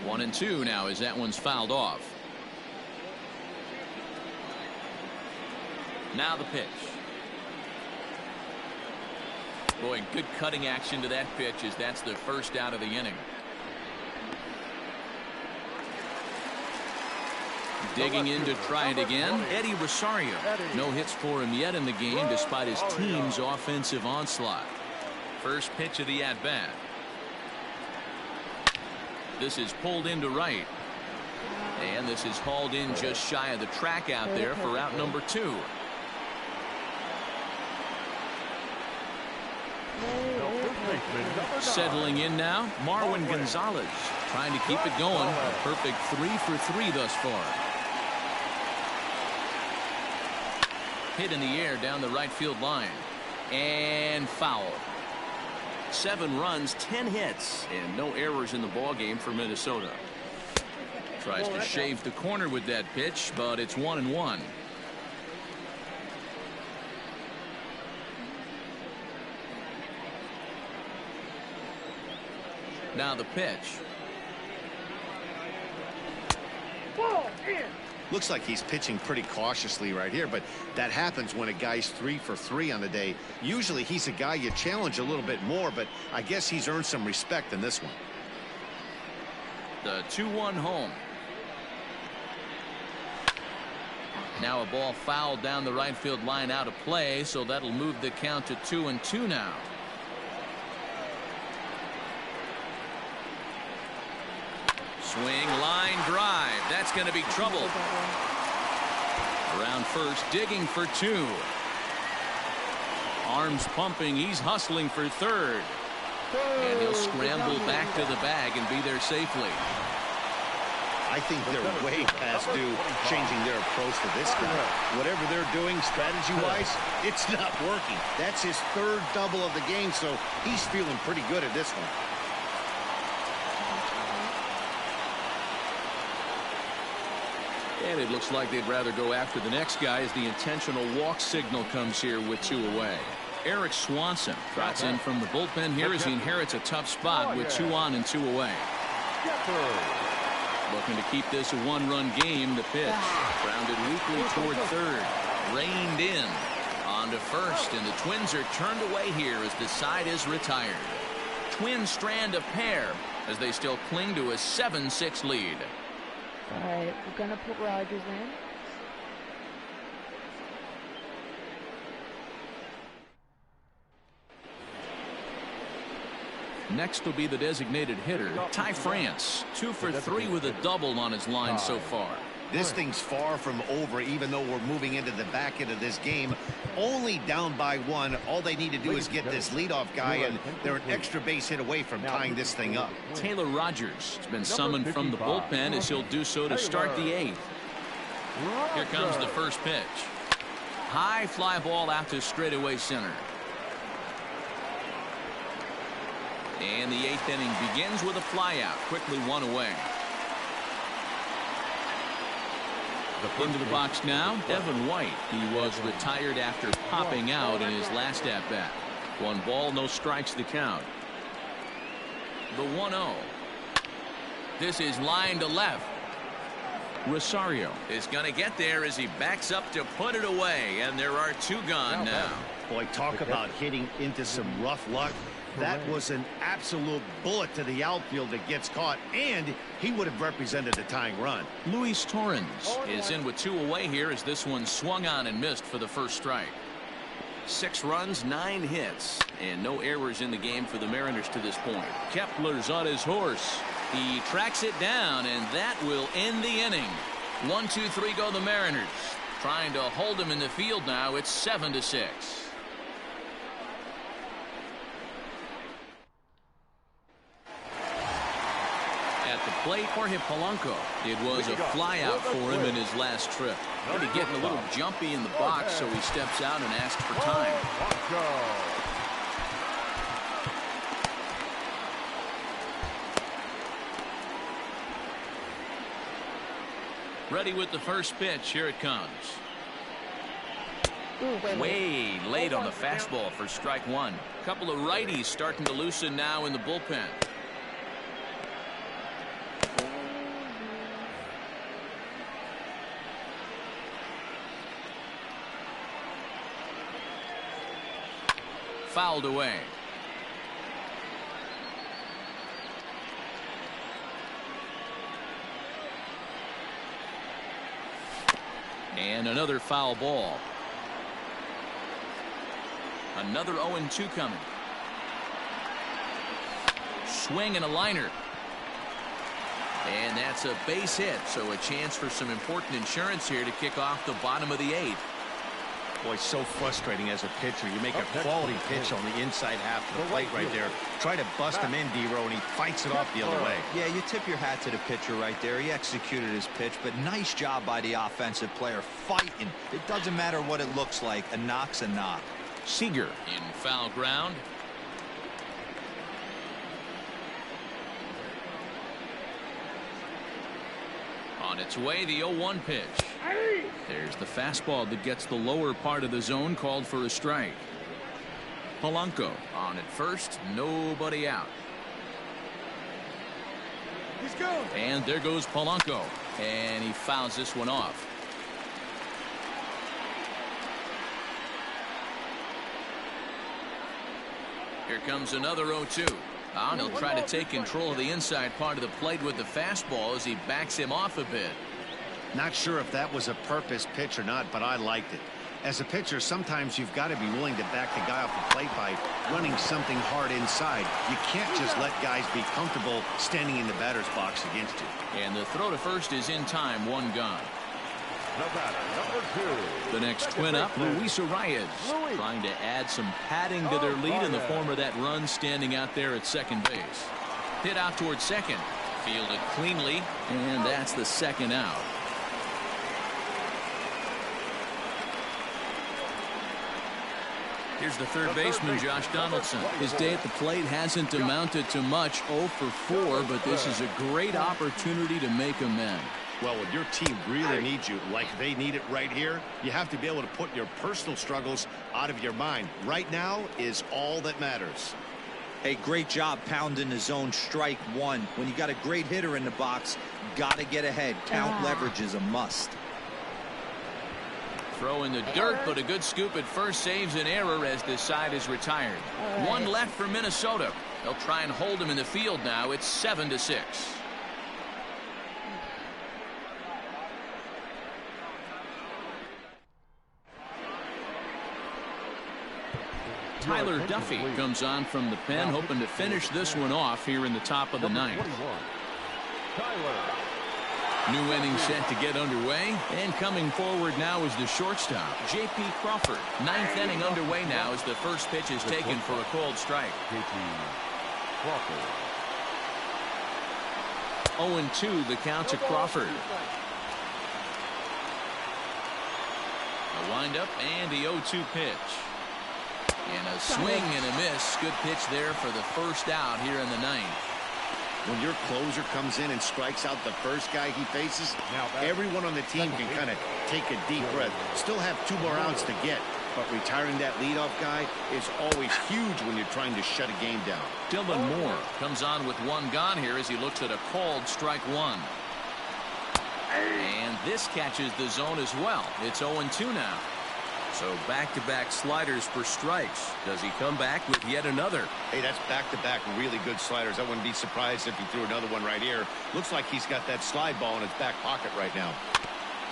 One and 2 now as that one's fouled off. Now the pitch. Boy, good cutting action to that pitch as that's the first out of the inning. Digging in to try it again, Eddie Rosario. No hits for him yet in the game despite his team's offensive onslaught. First pitch of the at-bat. This is pulled into right. And this is hauled in just shy of the track out there for out number 2. Settling in now, Marwin Gonzalez trying to keep it going. A perfect 3 for 3 thus far. Hit in the air down the right field line. And foul. 7 runs, 10 hits, and no errors in the ball game for Minnesota. Tries to shave the corner with that pitch, but it's 1-1. Now the pitch. Looks like he's pitching pretty cautiously right here, but that happens when a guy's 3 for 3 on the day. Usually he's a guy you challenge a little bit more, but I guess he's earned some respect in this one. The 2-1 home. Now a ball fouled down the right field line out of play, so that'll move the count to 2-2 now. Swing, line drive. That's going to be trouble. Around first, digging for 2. Arms pumping. He's hustling for third. And he'll scramble back to the bag and be there safely. I think they're way past due changing their approach to this guy. Whatever they're doing strategy-wise, it's not working. That's his 3rd double of the game, so he's feeling pretty good at this one. And it looks like they'd rather go after the next guy as the intentional walk signal comes here with 2 away. Eric Swanson trots in from the bullpen here as he inherits a tough spot with 2 on and 2 away. Looking to keep this a 1-run game. The pitch grounded weakly toward third. Reined in on to first, and the Twins are turned away here as the side is retired. Twins strand a pair as they still cling to a 7-6 lead. All right, we're going to put Rogers in. Next will be the designated hitter, Ty France. 2 for 3 with a double on his line so far. This thing's far from over, even though we're moving into the back end of this game. Only down by 1. All they need to do is get this leadoff guy, and they're an extra base hit away from tying this thing up. Taylor Rogers has been summoned from the bullpen as he'll do so to start the 8th. Here comes the first pitch. High fly ball out to straightaway center. And the 8th inning begins with a flyout. Quickly 1 away. Into the box now, Evan White. He was retired after popping out in his last at-bat. 1 ball, no strikes the count. The 1-0. This is line to left. Rosario is going to get there as he backs up to put it away, and there are two gone now. Boy, talk about hitting into some rough luck. That was an absolute bullet to the outfield that gets caught, and he would have represented a tying run. Luis Torrens is in with 2 away here as this one swung on and missed for the first strike. 6 runs, 9 hits, and no errors in the game for the Mariners to this point. Kepler's on his horse. He tracks it down, and that will end the inning. 1, 2, 3 go the Mariners. Trying to hold him in the field now. It's 7-6. At the plate, Jorge Polanco. It was a flyout for him in his last trip. Maybe getting a little jumpy in the box, so he steps out and asks for time. Ready with the first pitch. Here it comes. Way late on the fastball for strike 1. Couple of righties starting to loosen now in the bullpen. Fouled away. And another foul ball. Another 0-2 coming. Swing and a liner. And that's a base hit, so a chance for some important insurance here to kick off the bottom of the 8th. Boy, so frustrating as a pitcher. You make a quality pitch on the inside half of the plate right there. Try to bust him in, D-Row, and he fights it off the other way. Yeah, you tip your hat to the pitcher right there. He executed his pitch, but nice job by the offensive player fighting. It doesn't matter what it looks like. A knock's a knock. Seager in foul ground. On its way, the 0-1 pitch. There's the fastball that gets the lower part of the zone, called for a strike. Polanco on at first, nobody out. And there goes Polanco, and he fouls this one off. Here comes another 0-2. And he'll try to take control of the inside part of the plate with the fastball as he backs him off a bit. Not sure if that was a purpose pitch or not, but I liked it. As a pitcher, sometimes you've got to be willing to back the guy off the plate by running something hard inside. You can't just let guys be comfortable standing in the batter's box against you. And the throw to first is in time, 1 gone. The next twin up, Luis Arias, trying to add some padding to their lead in the form of that run standing out there at second base. Hit out towards second. Fielded cleanly, and that's the second out. Here's the third baseman, Josh Donaldson. His day at the plate hasn't amounted to much, 0 for 4, but this is a great opportunity to make amends. Well, when your team really needs you, like they need it right here, you have to be able to put your personal struggles out of your mind. Right now is all that matters. Hey, great job pounding the zone. Strike 1. When you got a great hitter in the box, got to get ahead. Count leverage is a must. Throw in the dirt, but a good scoop at first saves an error as this side is retired. 1 left for Minnesota. They'll try and hold him in the field now. It's 7-6. Tyler Duffy comes on from the pen, hoping to finish this one off here in the top of the 9th. New inning set to get underway, and coming forward now is the shortstop, J.P. Crawford. 9th inning underway now as the first pitch is taken for a called strike. 0-2 the count to Crawford. A windup and the 0-2 pitch. And a swing and a miss. Good pitch there for the first out here in the 9th. When your closer comes in and strikes out the first guy he faces, everyone on the team can kind of take a deep breath. Still have 2 more outs to get. But retiring that leadoff guy is always huge when you're trying to shut a game down. Dylan Moore comes on with one gone here as he looks at a called strike one. And this catches the zone as well. It's 0-2 now. So back-to-back sliders for strikes. Does he come back with yet another? Hey, that's back-to-back really good sliders. I wouldn't be surprised if he threw another one right here. Looks like he's got that slide ball in his back pocket right now.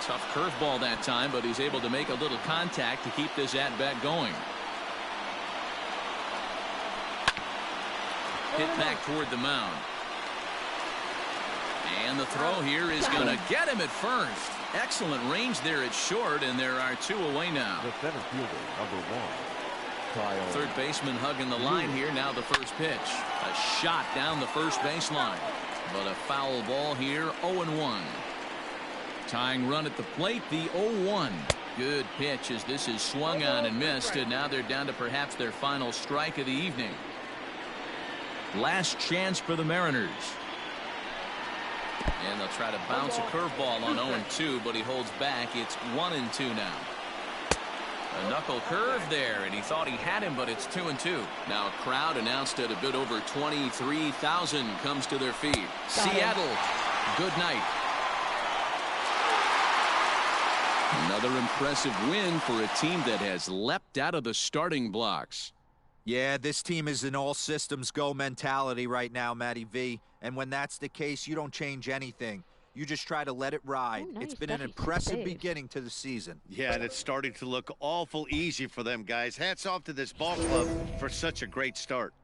Tough curveball that time, but he's able to make a little contact to keep this at-bat going. Hit back toward the mound. And the throw here is going to get him at first. Excellent range there at short, and there are two away now. The center fielder, number 1. Third baseman hugging the line here. Now the first pitch. A shot down the first baseline. But a foul ball here, 0-1. Tying run at the plate, the 0-1. Good pitch as this is swung on and missed, and now they're down to perhaps their final strike of the evening. Last chance for the Mariners. And they'll try to bounce a curveball on 0-2, but he holds back. It's 1-2 now. A knuckle curve there, and he thought he had him, but it's 2-2. Now a crowd announced at a bit over 23,000 comes to their feet. Seattle, good night. Another impressive win for a team that has leapt out of the starting blocks. Yeah, this team is an all-systems-go mentality right now, Matty V. And when that's the case, you don't change anything. You just try to let it ride. Oh, nice. It's been an impressive beginning to the season. Yeah, and it's starting to look awful easy for them, guys. Hats off to this ball club for such a great start.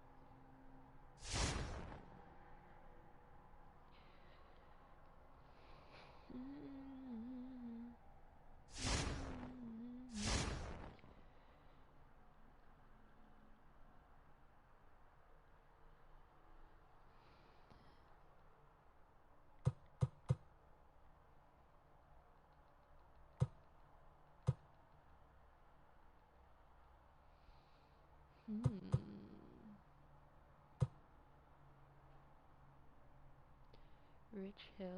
Rich Hill.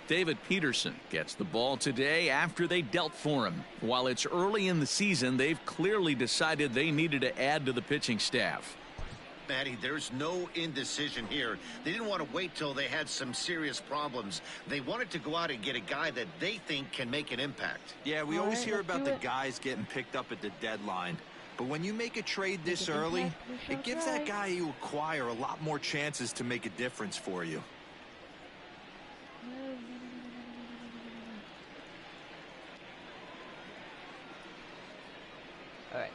David Peterson gets the ball today after they dealt for him. While it's early in the season, they've clearly decided they needed to add to the pitching staff. Matty, there's no indecision here. They didn't want to wait till they had some serious problems. They wanted to go out and get a guy that they think can make an impact. Yeah, we always hear about the guys getting picked up at the deadline. But when you make a trade this early, it gives that guy you acquire a lot more chances to make a difference for you. All right.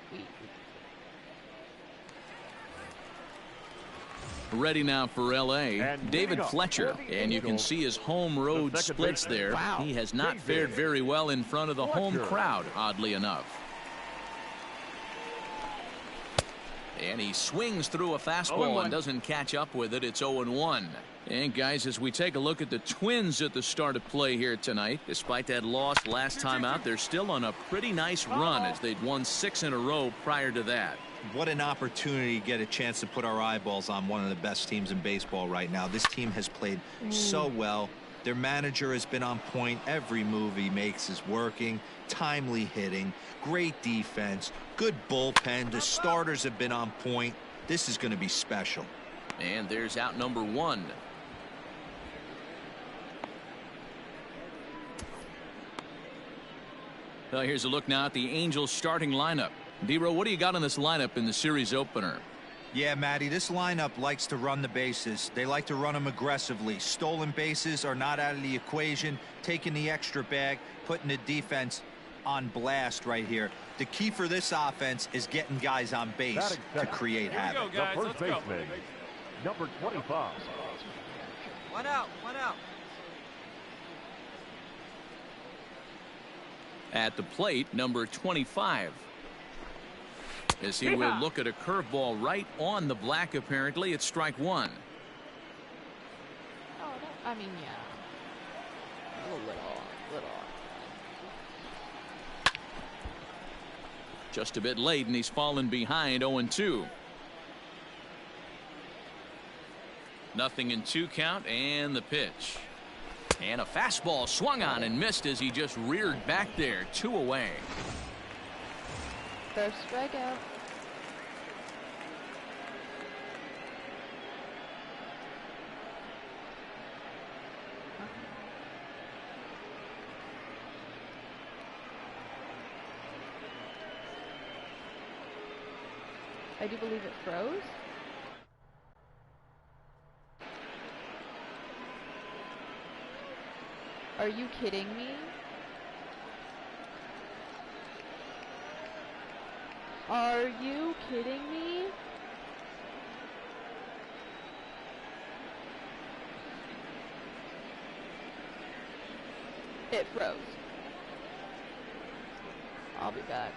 Ready now for L.A. And David Fletcher, and you can see his home road splits there. Wow. He has not fared very well in front of the home crowd, oddly enough. And he swings through a fastball and doesn't catch up with it. It's 0-1. And guys, as we take a look at the Twins at the start of play here tonight, despite that loss last time out, they're still on a pretty nice run as they'd won 6 in a row prior to that. What an opportunity to get a chance to put our eyeballs on one of the best teams in baseball right now. This team has played so well. Their manager has been on point. Every move he makes is working. Timely hitting, great defense, good bullpen. The starters have been on point. This is going to be special. And there's out number 1. Well, here's a look now at the Angels starting lineup. D-Row, what do you got in this lineup in the series opener? Yeah, Matty, this lineup likes to run the bases. They like to run them aggressively. Stolen bases are not out of the equation. Taking the extra bag, putting the defense on blast right here. The key for this offense is getting guys on base to create havoc. The first baseman, number 25. One out, one out. At the plate, number 25. As he will look at a curveball right on the black, apparently. It's strike one. Oh, I mean, yeah. A little. Just a bit late, and he's fallen behind 0-2. Nothing in 2 count, and the pitch. And a fastball swung on and missed as he just reared back there. 2 away. First strikeout. I do believe it froze. Are you kidding me? Are you kidding me? It froze. I'll be back.